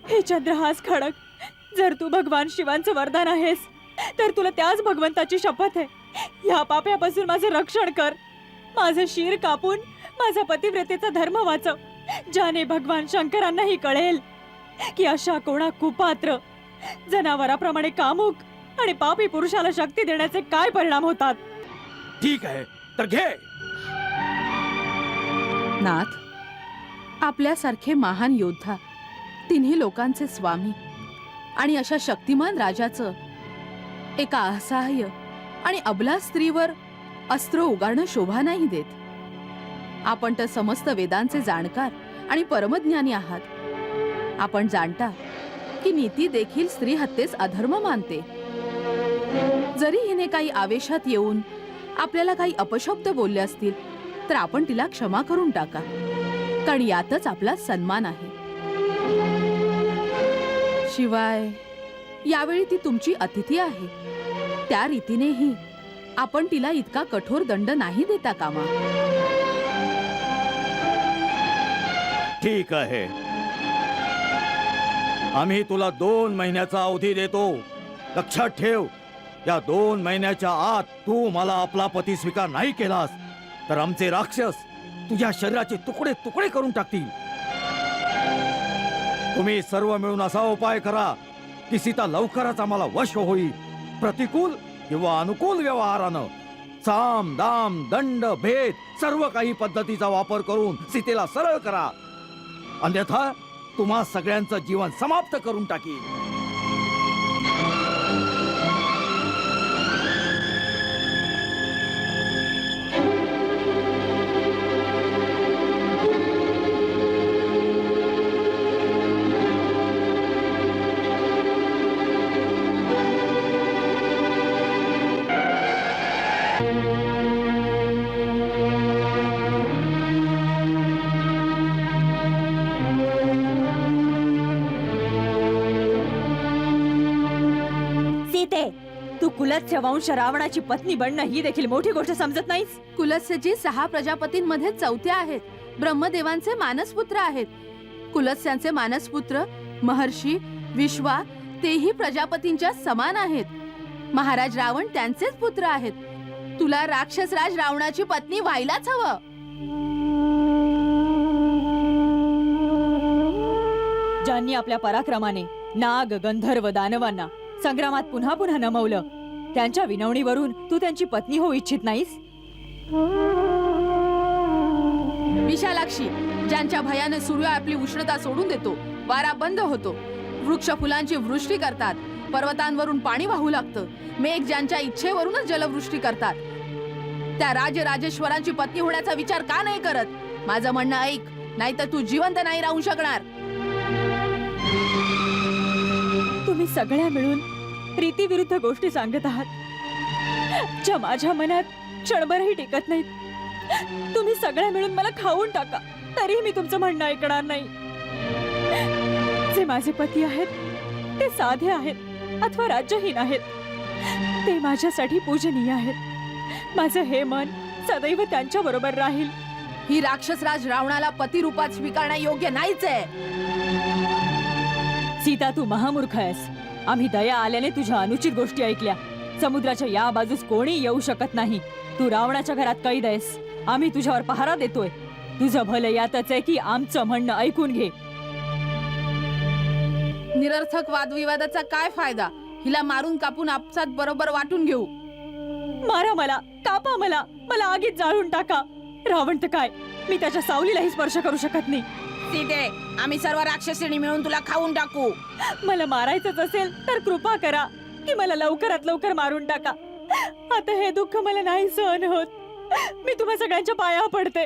हे चंद्रहास खडक, जर तू भगवान शिवांचं वरदान आहेस तर तुला त्याच भगवंताची शपथ आहे, या पाप्यापासून माझे रक्षण कर. माझं शीर कापून माझा पतिव्रतेचा धर्म वाचव, ज्याने भगवान शंकरांनाही कळेल की अशा कोणा कुपात्र, जनावराप्रमाणे कामुक आणि पापी पुरुषाला शक्ती देण्याचे काय परिणाम होतात. ठीक आहे, तर घे. नाथ, आपल्यासारखे महान योद्धा, तिन्ही लोकांचे स्वामी आणि अशा शक्तिमान राजाचं एका असहाय्य आणि अबला स्त्रीवर अस्त्र उगारणं शोभा नाही देत. आपण तर समस्त वेदांचे जाणकार आणि परमज्ञानी आहात. आपण जाणता की नीती देखील स्त्री हत्येस अधर्म मानते. जरी हिने काही आवेशात येऊन आपल्याला काही अपशब्द बोलले असतील तर आपण तिला क्षमा करून टाका, कारण यातच आपला सन्मान आहे. शिवाय यावेळी ती तुमची अतिथी आहे, त्या रीतीनेही आपण तिला इतका कठोर दंड नाही देता कामा. ठीक आहे, आम्ही तुला 2 महिन्याचा अवधी देतो. लक्षात ठेव, या 2 महिन्याच्या आत तू मला आपला पती स्वीकार नाही केलास तर आमचे राक्षस तुझ्या शरीराचे तुकडे तुकडे करून टाकतील. तुम्ही सर्व मिळून असा उपाय करा की सीता लवकरच आम्हाला वश होईल. प्रतिकूल किंवा अनुकूल व्यवहारानं साम दाम दंड भेद सर्व काही पद्धतीचा वापर करून सीतेला सरळ करा, अन्यथा तुम्हा सगळ्यांचं जीवन समाप्त करून टाकी. सीते, तू कुलस्य वंश रावणाची पत्नी बनणं ही देखील मोठी गोष्ट समजत नाहीस. कुलस्यजी 6 प्रजापतींमध्ये चौथे आहेत. ब्रह्मदेवांचे मानसपुत्र आहेत. कुलस्यांचे मानसपुत्र महर्षी विश्वा तेही प्रजापतींच्या समान आहेत. महाराज रावण त्यांचेच पुत्र आहेत. तुला राक्षसराज रावणाची पत्नी व्हायलाच हवं. ज्यांनी आपल्या पराक्रमाने नाग गंधर्व दानवांना संग्रामात पुन्हा पुन्हा नमवलं, त्यांच्या विनवणीवरून तू त्यांची पत्नी होऊ इच्छित नाहीस. विशालाक्षी, ज्यांच्या भयाने सूर्य आपली उष्णता सोडून देतो, वारा बंद होतो, वृक्ष फुलांची वृष्टी करतात, पर्वतांवरून पाणी वाहू लागतं, मेघ ज्यांच्या इच्छेवरूनच जलवृष्टी करतात, त्या राजराजेश्वरांची पत्नी होण्याचा विचार का नाही करत? माझं म्हणणं ऐक, नाहीतर तू जिवंत नाही राहू शकणार. तुम्ही सगळ्या मिळून रीतीविरुद्ध गोष्टी सांगत आहात, ज्या माझ्या मनात क्षणभरही टिकत नाहीत. तुम्ही सगळ्या मिळून मला खाऊन टाका, तरीही मी तुमचं म्हणणं ऐकणार नाही. जे माझे पती आहेत ते साधे आहेत अथवा राज्यहीन आहेत, ते माझ्यासाठी पूजनीय आहेत. माझं हे मन सदैव त्यांच्या बरोबर राहील. ही राक्षसराज रावणाला पती रूपात स्वीकारणं योग्य नाहीच आहे. सीता, तू महामूर्ख आहेस. आम्ही दया आल्याने तुझ्या अनुचित गोष्टी ऐकल्या. समुद्राच्या या बाजूस कोणी येऊ शकत नाही. तू रावणाच्या घरात कैद आहेस. आम्ही तुझ्यावर पहारा देतोय. तुझं भलं यातच आहे की आमचं म्हणणं ऐकून घे. निरर्थक वादविवादाचा काय फायदा? हिला मारून कापून आपसात बरोबर वाटून घेऊ. मारा मला, कापा मला, मला आगीत जाळून टाका. रावण तर काय, मी त्याच्या सावलीलाही स्पर्श करू शकत नाही. सीते, आम्ही सर्व राक्षसींनी मिळून तुला खाऊन टाकू. मला मारायचंच असेल तर कृपा करा की मला लवकरात लवकर मारून टाका. आता हे दुःख मला नाही सहन होत. मी तुम्हा सगळ्यांच्या पाया पडते.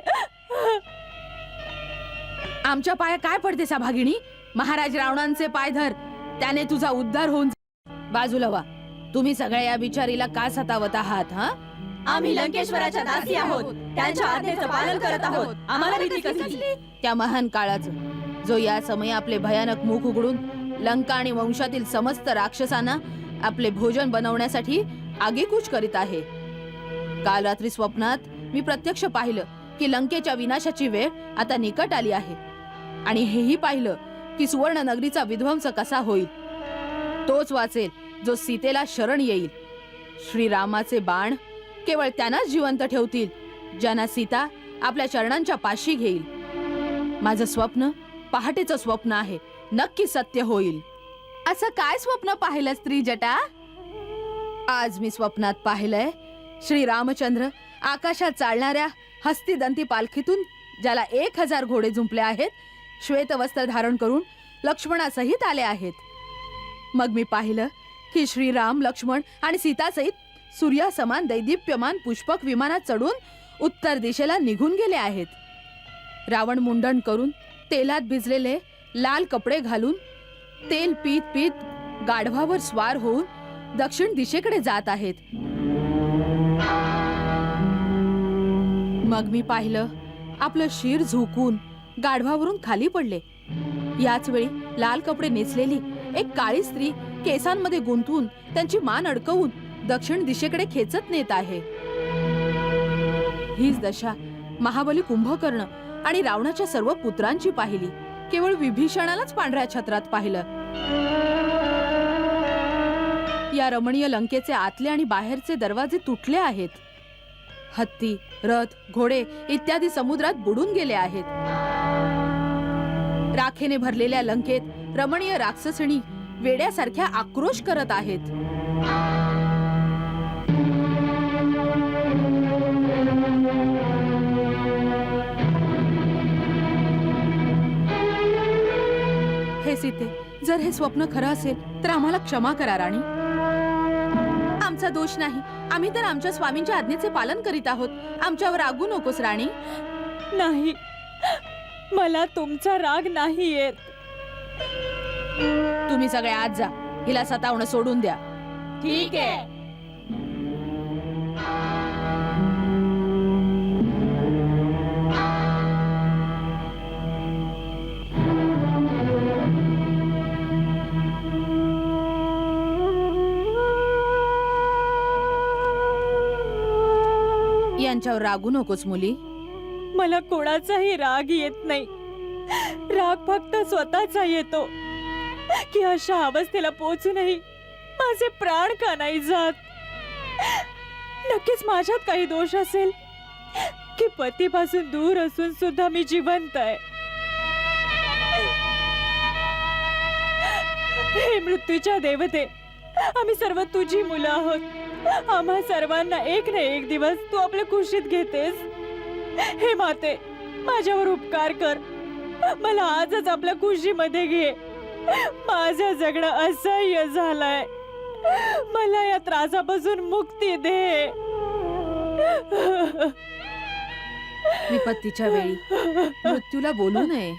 आमच्या पाया काय पडते भागिनी? महाराज रावणांचे पाय धर. त्याने तुझा उद्धार होऊन बाजूला व्हा. तुम्ही सगळ्या या बिचारीला का सतावत आहात? हा, आम्ही लंकेश्वराच्या दासी आहोत. त्यांच्या आज्ञेचं पालन करत आहोत. आम्हाला भीती कसली? त्या महान काळाचं जो या समयी आपले भयानक मुख उघडून लंका आणि वंशातील समस्त राक्षसांना आपले भोजन बनवण्यासाठी आगेकूच करीत आहे. काल रात्री स्वप्नात मी प्रत्यक्ष पाहिलं की लंकेच्या विनाशाची वेळ आता निकट आली आहे आणि हेही पाहिलं की सुवर्ण नगरीचा विध्वंस कसा होईल. तोच वाचेल जो सीतेला शरण येईल. श्रीरामाचे बाण केवळ त्यांनाच जिवंत ठेवतील ज्यांना सीता आपल्या चरणांच्या पाशी घेईल. माझं स्वप्न पहाटेचं स्वप्न आहे. नक्की सत्य होईल. असं काय स्वप्न पाहिलं स्त्री जटा? आज मी स्वप्नात पाहिलंय श्री रामचंद्र आकाशात चालणाऱ्या हस्तिदंती पालखीतून, ज्याला 1000 घोडे जुंपले आहेत, श्वेत वस्त्र धारण करून लक्ष्मणासहित आले आहेत. मग मी पाहिलं की श्रीराम, लक्ष्मण आणि सीतासहित सूर्यासमान दैदिप्यमान पुष्पक विमानात चढून उत्तर दिशेला निघून गेले आहेत. रावण मुंडन करून तेलात भिजलेले लाल कपडे घालून तेल पीत पीत गाढवावर स्वार होऊन दक्षिण दिशेकडे जात आहेत. मग मी पाहिलं आपलं शिर झुकून गाढवावरून खाली पडले. याच वेळी लाल कपडे नेसलेली एक काळी स्त्री केसांमध्ये गुंतवून त्यांची मान अडकवून दक्षिण दिशेकडे खेचत नेत आहे. हीच दशा महाबली कुंभकर्ण आणि रावणाच्या सर्व पुत्रांची पाहिली. केवळ विभीषणालाच पांढऱ्या छत्रात पाहिलं. या रमणीय लंकेचे आतले आणि बाहेरचे दरवाजे तुटले आहेत. हत्ती, रथ, घोडे इत्यादी समुद्रात बुडून गेले आहेत. राखेने भरलेल्या लंकेत रमणीय राक्षसिणी वेड्यासारख्या आक्रोश करत आहेत. हे सीते, जर हे स्वप्न खरं असेल तर आम्हाला क्षमा करा राणी. आमचा दोष नाही. आम्ही तर आमच्या स्वामींच्या आज्ञेचे पालन करीत आहोत. आमच्यावर रागू नकोस राणी. नाही, मला तुमचा राग नाही येत. तुम्ही सगळे आज जा. हिला सतावणं सोडून द्या. ठीक आहे. यांच्यावर रागू नकोस मुली. मला कोणाचाही राग येत नाही. राग फक्त स्वतःचा येतो की अशा अवस्थेला पोहोचूनही माझे प्राण का नाही जात. नक्कीच माझ्यात काही दोष असेल की पतीपासून दूर असून सुद्धा मी जिवंत आहे. हे मृत्यूच्या देवते, आम्ही सर्व तुझी मुलं आहोत. आम्हा सर्वांना एक ना एक दिवस तू आपल्या कुशीत घेतेस. हे माते, माझ्यावर उपकार कर. मला आजच आपल्या कुशीमध्ये घे. माझं जगणं असह्य झालंय. मला या त्रासापासून मुक्ती दे. विपत्तीच्या वेळी मृत्यूला बोलू नये.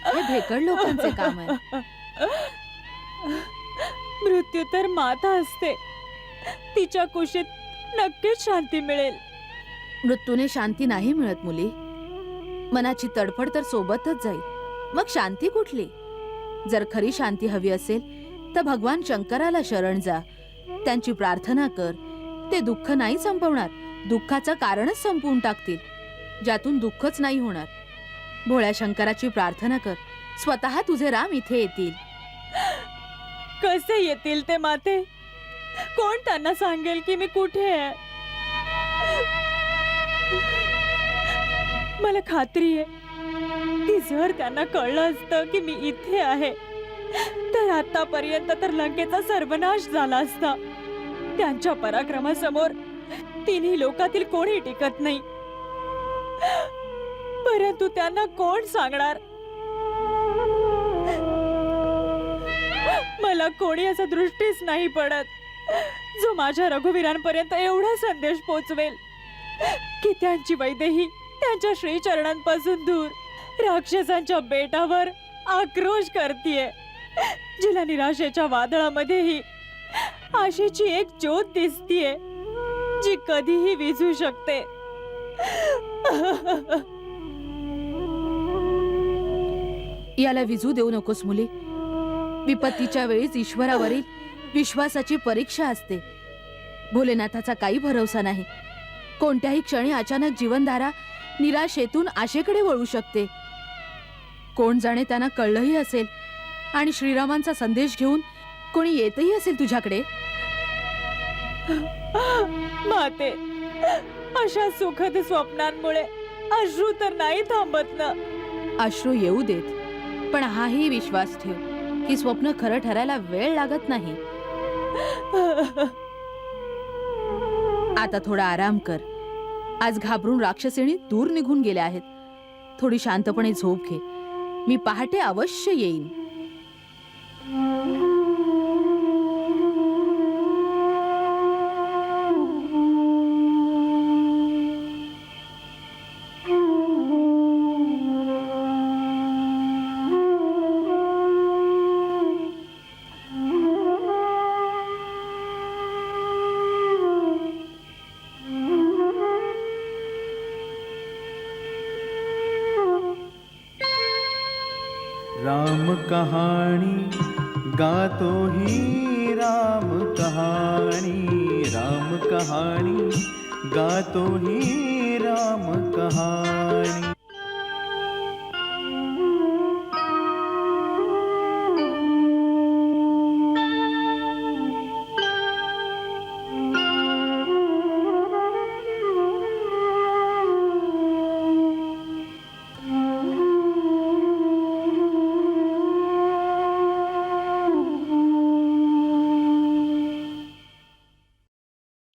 हे भेकड लोकांचे काम आहे. मृत्यू तर माता असते. तिच्या कुशीत नक्कीच शांती मिळेल. मृत्यूने शांती नाही मिळत मुली. मनाची तडफड तर सोबतच जाईल. मग शांती कुठली? जर खरी शांती हवी असेल तर भगवान शंकराला शरण जा. त्यांची प्रार्थना कर. ते दुःख नाही संपवणार, दुःखाचं कारणच संपवून टाकतील, ज्यातून दुःखच नाही होणार. भोळ्या शंकराची प्रार्थना कर. स्वतः तुझे राम इथे येतील. कसे येतील ते माते? कोण त्यांना सांगेल की मी कुठे आहे? मला खात्री आहे की जर त्यांना कळलं असतं की मी इथे आहे तर आतापर्यंत तर लंकेचा सर्वनाश झाला असता. त्यांच्या पराक्रमासमोर तिन्ही लोकातील कोणी टिकत नाही. परंतु त्यांना कोण सांगणार? मला कोणी असं दृष्टीच नाही पडत जो माझ्या रघुवीरांपर्यंत एवढा संदेश पोचवेल की त्यांची वैदेही त्यांच्या श्रीचरणांपासून दूर राक्षसांच्या बेटावर आक्रोश करतीये. जिला निराशेच्या वादळामध्येही आशेची एक ज्योत दिसतीये जी कधीही विझू शकते. याला विजू देऊ नकोस मुली. विपत्तीच्या वेळीच ईश्वरावरील विश्वासाची परीक्षा असते. भोलेनाथाचा काही भरवसा नाही. कोणत्याही क्षणी अचानक जीवनधारा निराशेतून आशेकडे वळू शकते. कोण जाणे त्यांना कळलंही असेल आणि श्रीरामांचा संदेश घेऊन कोणी येतही असेल तुझ्याकडे. माते, अशा सुखद स्वप्नांमुळे अश्रू तर नाही थांबत ना. अश्रू येऊ देत, पण हाही विश्वास ठेव की स्वप्न खरं ठरायला वेळ लागत नाही. आता थोडा आराम कर. आज घाबरून राक्षसिणी दूर निघून गेल्या आहेत. थोडी शांतपणे झोप घे. मी पहाटे अवश्य येईन. राम कहानी गातो ही राम कहानी, राम कहानी गातो ही राम कहानी.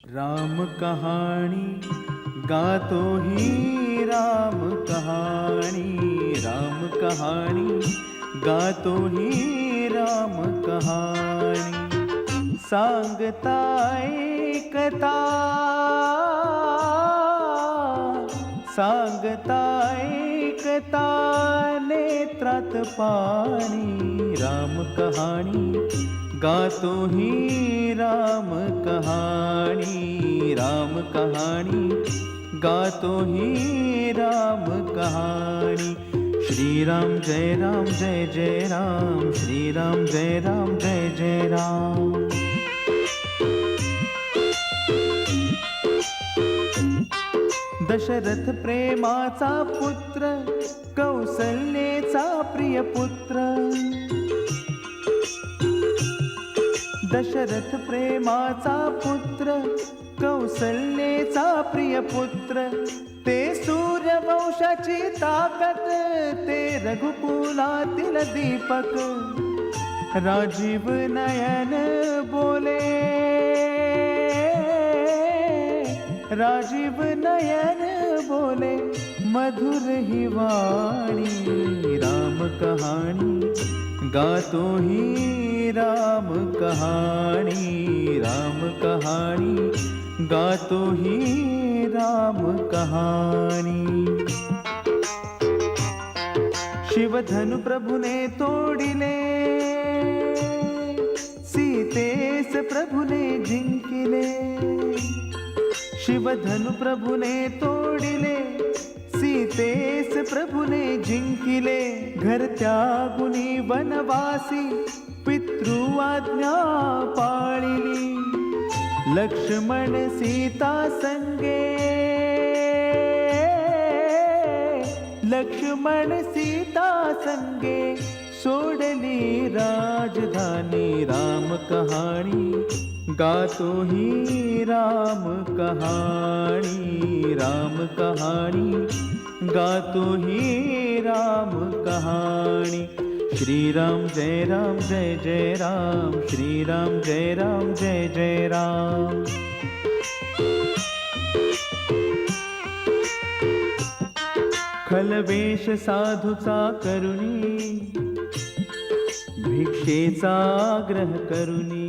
राम कहानी गातो ही राम कहानी, राम कहानी गातो ही राम कहानी. सांगता ऐकता, सांगता ऐकता नेत्रात पाणी. राम कहाणी गातो ही राम कहानी, राम कहानी गातो ही राम कहानी. श्रीराम जय राम जय जय राम, श्रीराम जय राम जय जय राम. दशरथ प्रेमाचा पुत्र, कौसल्येचा प्रिय पुत्र. दशरथ प्रेमाचा पुत्र, कौसल्येचा प्रिय पुत्र. ते सूर्यवंशाची ताकद, ते रघुकुलातील दीपक. राजीव नयन बोले, राजीव नयन बोले मधुर ही वाणी. राम कहाणी गातो ही राम कहानी, राम कहानी गातो ही राम कहानी. शिवधनु प्रभुने तोडिले, सीतेस प्रभुने जिंकिले. शिवधनु प्रभुने तोडिले, सीतेस प्रभुने जिंकिले. घर त्यागुनी वनवासी पितृआज्ञा पाळिली. लक्ष्मण सीता संगे, लक्ष्मण सीता संगे सोडली राजधानी. राम कहाणी गातो ही राम कहानी, राम कहानी गातो ही राम कहानी. श्रीराम जय राम जय जय राम, श्रीराम जय राम जय जय राम. खलवेश साधूचा करुणी, भिक्षेचा आग्रह करुणी.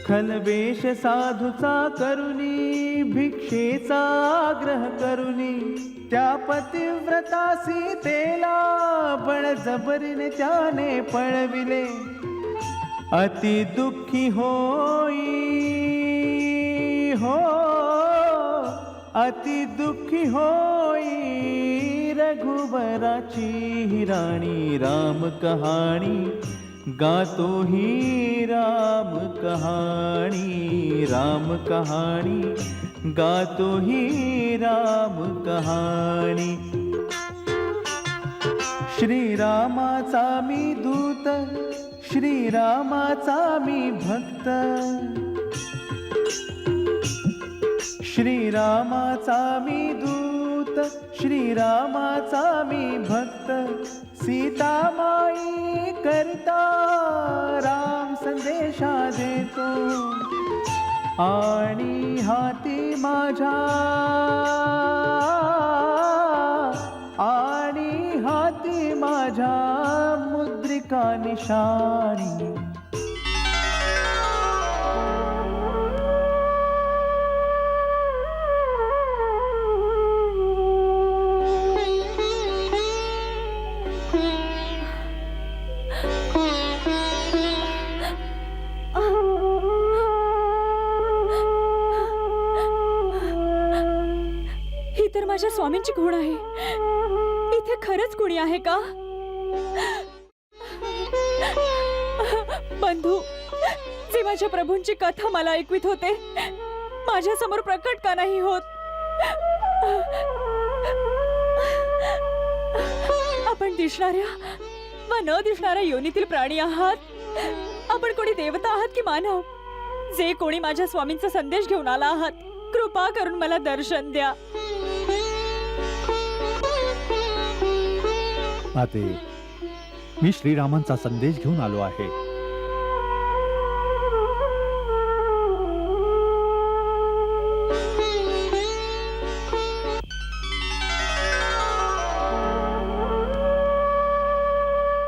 खलवेश साधूचा करुणी, भिक्षेचा आग्रह करुणी. त्या पतिव्रता सीतेला बळजबरीने त्याने पळविले. अति दुःखी होई हो, अति दुःखी होई रघुवराची राणी. राम कहाणी गातो ही राम कहाणी, राम कहाणी गातो ही राम कहाणी. श्रीरामाचा मी दूत, श्रीरामाचा मी भक्त, श्रीरामाचा मी दूत, श्रीरामाचा मी भक्त. सीतामाई करता राम संदेशा देतो, आणि हाती माझ्या, आणि हाती माझ्या मुद्रिका निशाणी. ही तर माझ्या स्वामींची खूण आहे. इथे खरंच कुणी आहे का? बंधू, जे माझ्या प्रभूंची कथा मला ऐकवित होते, माझ्या समोर प्रकट का नाही होत? आपण दिसणाऱ्या व न दिसणाऱ्या योनीतील प्राणी आहात. आपण कोणी देवता आहात की मानव? जे कोणी माझ्या स्वामींचा संदेश घेऊन आला आहात, कृपा करून मला दर्शन द्या. माते, मी श्रीरामांचा संदेश घेऊन आलो आहे.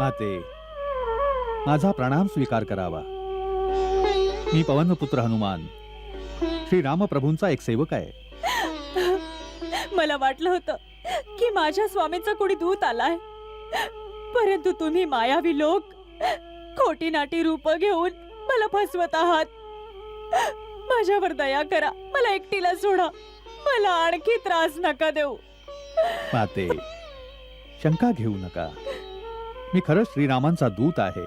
माते, माझा प्रणाम स्वीकार करावा. मी पवनपुत्र हनुमान, श्री रामप्रभूंचा एक सेवक आहे. मला वाटलं होतं की माझ्या स्वामींचा कोणी दूत आलाय, परंतु तुम्ही मायावी लोक खोटी नाटी रूप घेऊन मला फसवत आहात. माझ्यावर दया करा, मला एकटीला सोडा. मला आणखी त्रास नका देऊ. माते, शंका घेऊ नका. मी खरंच श्रीरामांचा दूत आहे.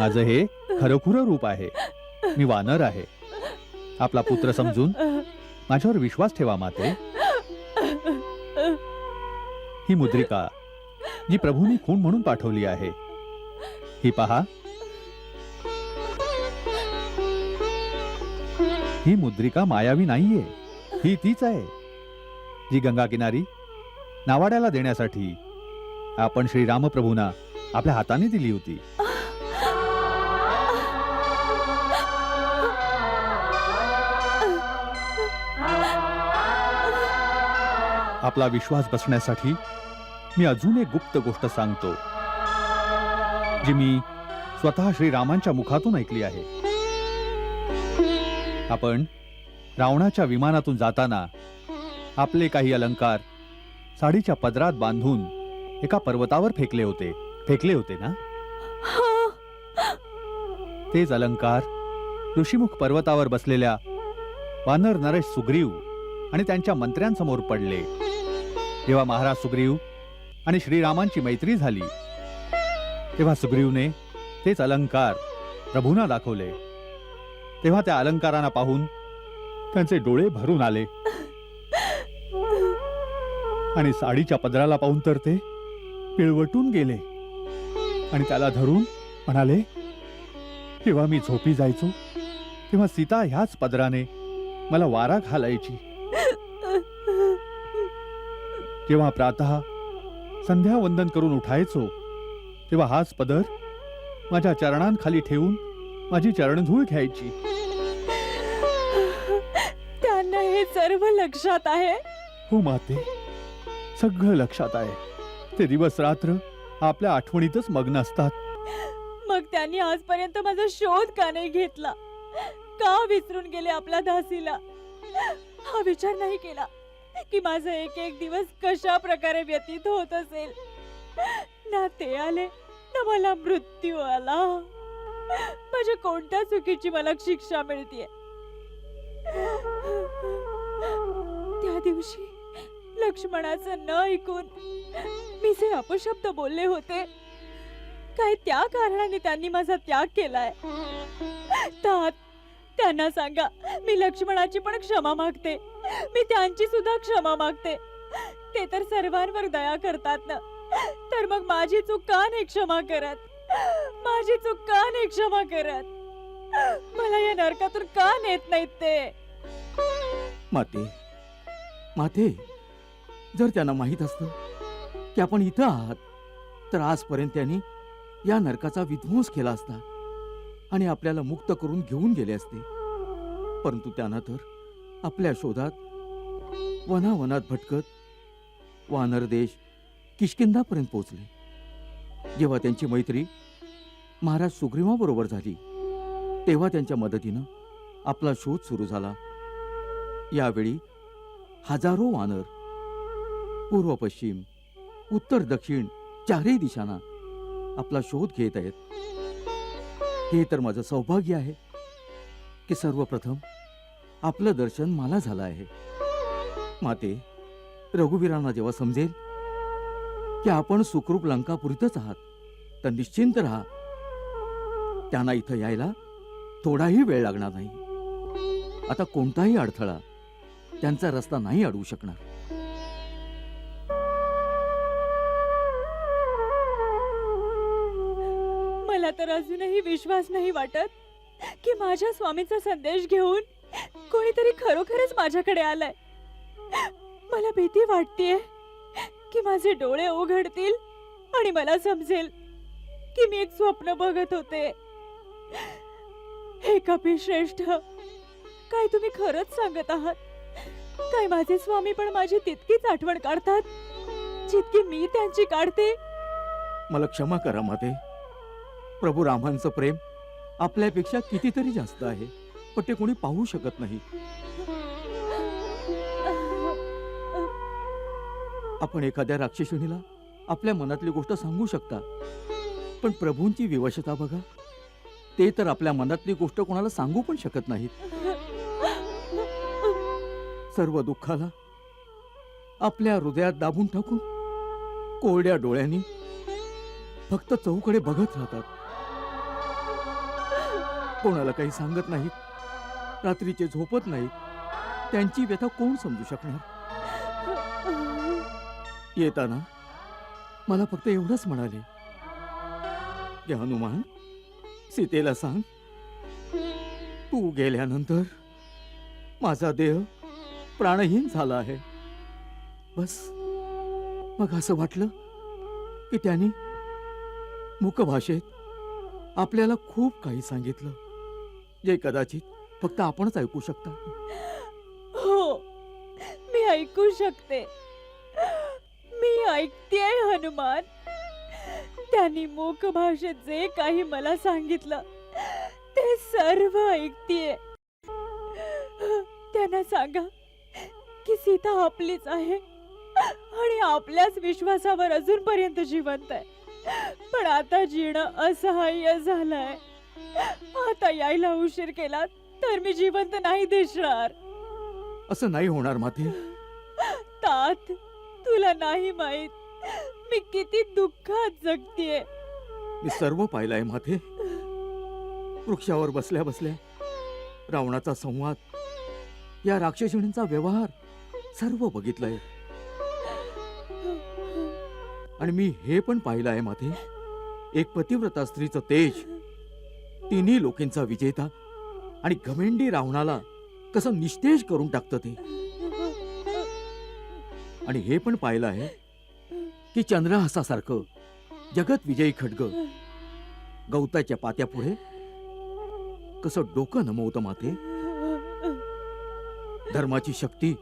माझं हे खरंखुरं रूप आहे. मी वानर आहे. आपला पुत्र समजून माझ्यावर विश्वास ठेवा माते. ही मुद्रिका जी प्रभूंनी खूण म्हणून पाठवली आहे, ही पहा. ही मुद्रिका मायावी नाहीये. ही तीच आहे जी गंगा किनारी नावाड्याला देण्यासाठी आपण श्री रामप्रभूंना आपल्या हाताने दिली होती. आपला विश्वास बसण्यासाठी मी अजून एक गुप्त गोष्ट सांगतो, जी मी स्वतः श्रीरामांच्या मुखातून ऐकली आहे. आपण रावणाच्या विमानातून जाताना आपले काही अलंकार साडीच्या पदरात बांधून एका पर्वतावर फेकले होते ना? तेच अलंकार ऋषीमुख पर्वतावर बसलेल्या वानर नरेश सुग्रीव आणि त्यांच्या मंत्र्यांसमोर पडले. जेव्हा महाराज सुग्रीव आणि श्रीरामांची मैत्री झाली, तेव्हा सुग्रीवने तेच अलंकार प्रभूंना दाखवले. तेव्हा त्या अलंकारांना पाहून त्यांचे डोळे भरून आले आणि साडीच्या पदराला पाहून तर ते पिळवटून गेले आणि त्याला धरून म्हणाले, जेव्हा मी झोपी जायचो तेव्हा सीता ह्याच पदराने मला वारा घालायची. जेव्हा प्रातः संध्या वंदन करून उठायचो तेव्हा हाच पदर माझ्या चरणांखाली ठेवून माझी चरणधूळ घ्यायची. त्यांना हे सर्व लक्षात आहे? हो माते, सगळं लक्षात आहे. ते दिवस रात्र आपल्या आठवणीतच मग्न असतात. मग त्यांनी आजपर्यंत माझा शोध का नाही घेतला? का विसरून गेले आपल्या दासीला? हा विचार नाही केला की माझा एक एक दिवस कशा प्रकारे व्यतीत होत असेल. ना ते आले ना मला मृत्यू आला. माझ्या कोणत्या चुकीची मला शिक्षा मिळतीये. त्या दिवशी लक्ष्मणाचं न ऐकून मी जे अपशब्द बोलले होते, काय त्या कारणाने त्यांनी माझा त्याग केलाय. तात, त्यांना सांगा मी लक्ष्मणाची पण क्षमा मागते. मी त्यांची सुद्धा क्षमा मागते. ते तर सर्वांवर दया करतात ना, तर मग माझी चूक का नाही क्षमा करत. माझी चूक का नाही क्षमा करत. मला या नरकातून का नेत नाहीत ते. माते माते, जर त्यांना माहित असतं की आपण इथं आहात तर आजपर्यंत त्यांनी या नरकाचा विध्वंस केला असता आणि आपल्याला मुक्त करून घेऊन गेले असते. परंतु त्यांना तर आपल्या शोधात वनावनात भटकत वानर देश किष्किंधापर्यंत पोहोचले. जेव्हा त्यांची मैत्री महाराज सुग्रीवाबरोबर झाली तेव्हा त्यांच्या मदतीनं आपला शोध सुरू झाला. यावेळी हजारो वानर पूर्व पश्चिम उत्तर दक्षिण चारही दिशांना आपला शोध घेत आहेत. हे तर माझं सौभाग्य आहे की सर्वप्रथम आपलं दर्शन मला झालं आहे. माते, रघुवीरांना जेव्हा समजेल की आपण सुखरूप लंकापुरीतच आहात तर निश्चिंत राहा. त्यांना इथं यायला थोडाही वेळ लागणार नाही. आता कोणताही अडथळा त्यांचा रस्ता नाही अडवू शकणार. मला तर अजूनही विश्वास नाही वाटत की माझ्या स्वामींचा संदेश घेऊन कोणीतरी खरोखरच माझ्याकडे आलाय. मला भीती वाटतेय की माझे डोळे उघडतील आणि मला समजेल की मी एक स्वप्न बघत होते. हे कपिश्रेष्ठ, काय तुम्ही खरंच सांगत आहात? काय माझे स्वामी पण माझी तितकीच आठवण काढतात जितकी मी त्यांची काढते? मला क्षमा करा माते. प्रभू रामांचं प्रेम आपल्यापेक्षा कितीतरी जास्त आहे, पण ते कोणी पाहू शकत नाही. आपण एखाद्या राक्षसिणीला आपल्या मनातली गोष्ट सांगू शकता, पण प्रभूंची विवशता बघा. ते तर आपल्या मनातली गोष्ट कोणाला सांगू पण शकत नाहीत. सर्व दुःखाला आपल्या हृदयात दाबून टाकून कोरड्या डोळ्यांनी फक्त चौकडे बघत राहतात. कोणाला काही सांगत नाहीत, रात्रीचे झोपत नाहीत. त्यांची व्यथा कोण समजू शकणार? येताना मला फक्त एवढंच म्हणाले की हनुमान, सीतेला सांग तू गेल्यानंतर माझा देह प्राणहीन झाला आहे. बस. मग असं वाटलं की त्यांनी मुखभाषेत आपल्याला खूप काही सांगितलं जे कदाचित फक्त आपणच ऐकू शकता. हो, मी ऐकू शकते. मी ऐकतेय हनुमान. त्यांनी मूक भाषेत जे काही मला सांगितलं ते सर्व ऐकतेय. त्यांना सांगा की सीता आपलीच आहे आणि आपल्याच विश्वासावर अजूनपर्यंत जिवंत आहे. पण आता जीणं असहाय्य झालंय. आता यायला उशीर केला तर मी जिवंत नाही दिसणार. असं नाही होणार माते. तात, तुला नाही माहित मी किती दुःखात जगतेय. मी सर्व पाहिलंय माते. वृक्षावर बसल्या बसल्या रावणाचा संवाद, या राक्षसिणींचा व्यवहार सर्व बघितलंय. आणि मी हे पण पाहिलं आहे माते, एक पतिव्रता स्त्रीचं तेज तिन्ही लोकांचा विजेता आणि घमेंडी रावणाला कसं निस्तेज करून टाकतं ते. आणि हे पण पाहिलं आहे की चंद्रहासासारखं जगत विजयी खड्ग गवताच्या पात्यापुढे कसं डोकं नमवतं माते. धर्माची शक्ती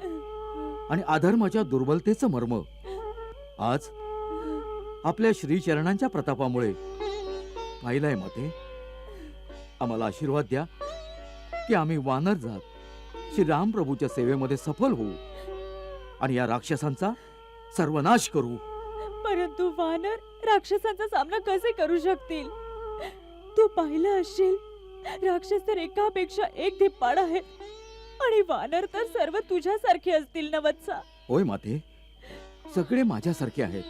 आणि अधर्माच्या दुर्बलतेचं मर्म आज आपल्या श्रीचरणांच्या प्रतापामुळे पाहिलंय माते. आम्हाला आशीर्वाद द्या की आम्ही वानर जात श्री रामप्रभूच्या सेवेमध्ये सफल होऊ. आणि या राक्षसांचा सर्वनाश करू. परंतु वानर राक्षसांचा सामना कसे करू शकतील? तू पाहिलं असशील, राक्षस तर एकापेक्षा एक धिप्पाड आहेत आणि वानर तर सर्व तुझ्यासारखे असतील ना वत्सा. होय माते, सगळे माझ्यासारखे आहेत.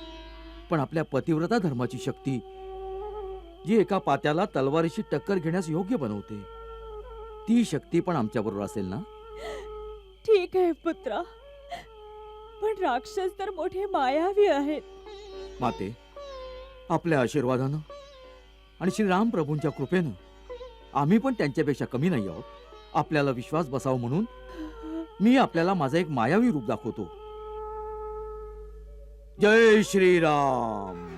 पण आपल्या पतिव्रता धर्माची शक्ती जी एका पात्याला तलवारीशी टक्कर घेण्यास योग्य बनवते, ती शक्ती पण आमच्याबरोबर असेल ना? ठीक आहे पुत्रा, पण राक्षस तर मोठे मायावी आहेत. माते, आपल्या आशीर्वादानं आणि श्रीराम प्रभूंच्या कृपेनं आम्ही पण त्यांच्यापेक्षा कमी नाही आहोत. आपल्याला विश्वास बसावा म्हणून मी आपल्याला माझं एक मायावी रूप दाखवतो. जय श्रीराम.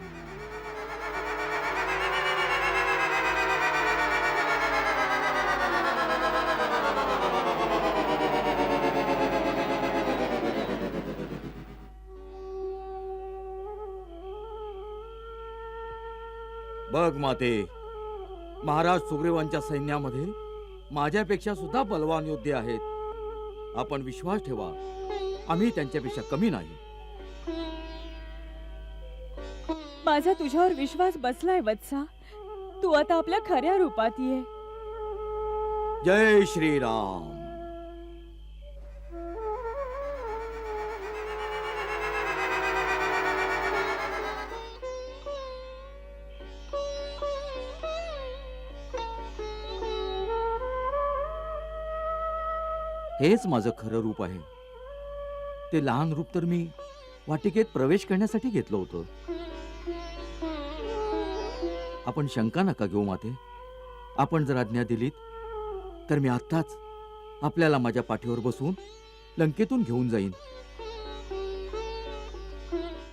बघ माते, महाराज सुग्रीवांच्या सैन्यामध्ये माझ्यापेक्षा सुद्धा बलवान योद्धे आहेत. आपण विश्वास ठेवा, आम्ही त्यांच्यापेक्षा कमी नाही. माझा तुझ्यावर विश्वास बसलाय वत्सा. तू आता आपल्या खऱ्या रूपात ये. जय श्रीराम. हेच माझं खरं रूप आहे. ते लहान रूप तर मी वाटिकेत प्रवेश करण्यासाठी घेतलं होतं. आपण शंका नका घेऊ माते. आपण जर आज्ञा दिलीत तर मी आत्ताच आपल्याला माझ्या पाठीवर बसून लंकेतून घेऊन जाईन.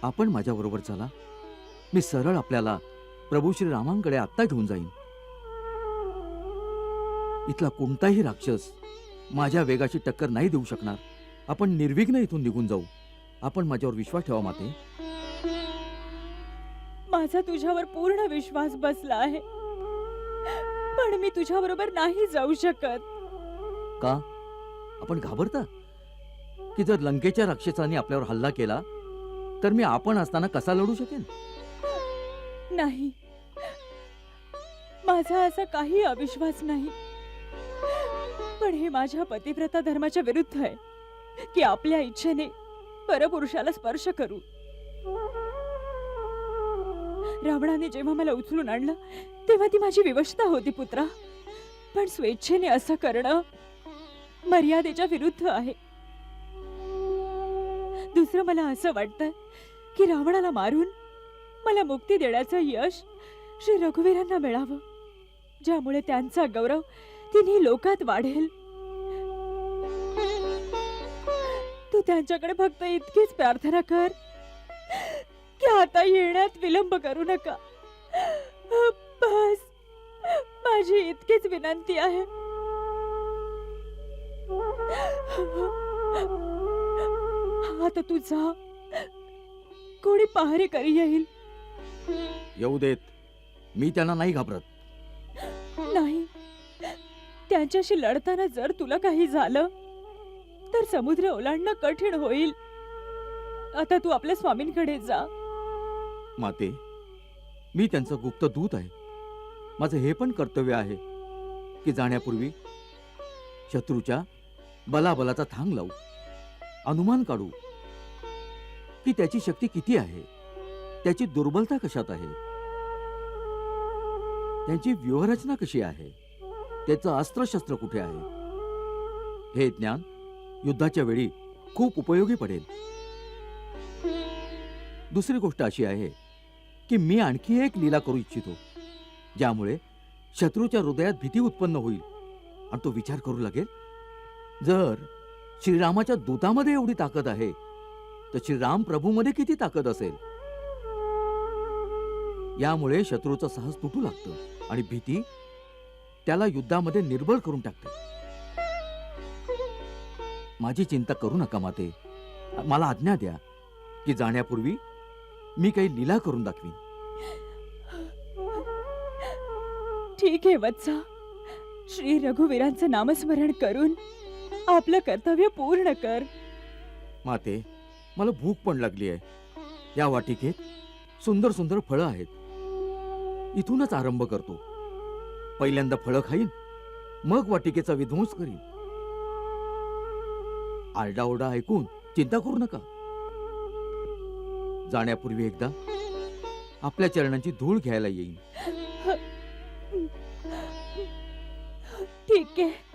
आपण माझ्या बरोबर चला. मी सरळ आपल्याला प्रभू श्रीरामांकडे आत्ता घेऊन जाईन. इथला कोणताही राक्षस माझ्या वेगाची टक्कर नाही देऊ शकणार. आपण निर्विघ्न इथून निघून जाऊ. आपण माझ्यावर विश्वास ठेवा माते. माझा तुझ्यावर पूर्ण विश्वास बसला आहे, पण मी तुझ्या बरोबर नाही जाऊ शकत. का? आपण घाबरता की जर लंकेच्या राक्षसांनी आपल्यावर हल्ला केला तर मी आपण असताना कसा लढू शकेन? नाही, माझा असा काही अविश्वास नाही. पण हे माझ्या पतिव्रता धर्माच्या विरुद्ध आहे की आपल्या इच्छेने परपुरुषाला स्पर्श करू. रावणाने जेव्हा मला उचलून आणलं तेव्हा ती माझी विवशता होती पुत्रा. पण स्वेच्छेने असं करणं मर्यादेच्या विरुद्ध आहे. दुसरं, मला असं वाटतं की रावणाला मारून मला मुक्ती देण्याचं यश श्री रघुवीरांना मिळावं, ज्यामुळे त्यांचा गौरव तिन्ही लोकात वाढेल. तू त्यांच्याकडे फक्त इतकीच प्रार्थना कर की आता येण्यात विलंब करू नका. बस, माझी इतकीच विनंती आहे. आता तू जा. कोणी पहारे करी येईल. येऊ देत. मी त्यांना नाही घाबरत. नाही, त्यांच्याशी लढताना जर तुला काही झालं तर समुद्र ओलांडणं कठीण होईल. आता तू आपल्या स्वामींकडे जा. माते, मी त्यांचं गुप्त दूत आहे. माझं हे पण कर्तव्य आहे की जाण्यापूर्वी शत्रूच्या बलाबलाचा थांग लावू, अनुमान काढू की त्याची शक्ती किती आहे, त्याची दुर्बलता कशात आहे, त्यांची व्यूहरचना कशी आहे, त्याचं अस्त्रशस्त्र कुठे आहे. हे ज्ञान युद्धाच्या वेळी खूप उपयोगी पडेल. दुसरी गोष्ट अशी आहे की मी आणखी एक लीला करू इच्छितो, ज्यामुळे शत्रूच्या हृदयात भीती उत्पन्न होईल आणि तो विचार करू लागेल, जर श्रीरामाच्या दूतामध्ये एवढी ताकद आहे तर श्रीराम प्रभूमध्ये किती ताकद असेल. यामुळे शत्रूचं साहस तुटू लागतं आणि भीती त्याला युद्धामध्ये निर्बळ करून टाकते. माझी चिंता करू नका माते. मला आज्ञा द्या की जाण्यापूर्वी मी काही लीला करून दाखवीन. ठीक आहे वत्सा. श्री रघुवीरांचं नामस्मरण करून आपलं कर्तव्य पूर्ण कर. माते, मला भूक पण लागली आहे. या वाटिकेत सुंदर सुंदर फळं आहेत. इथूनच आरंभ करतो. पहिल्यांदा फळं खाईन, मग वाटिकेचा विध्वंस करीन. आरडाओरडा ऐकून चिंता करू नका. जाण्यापूर्वी एकदा आपल्या चरणांची धूळ घ्यायला येईन. ठीक आहे.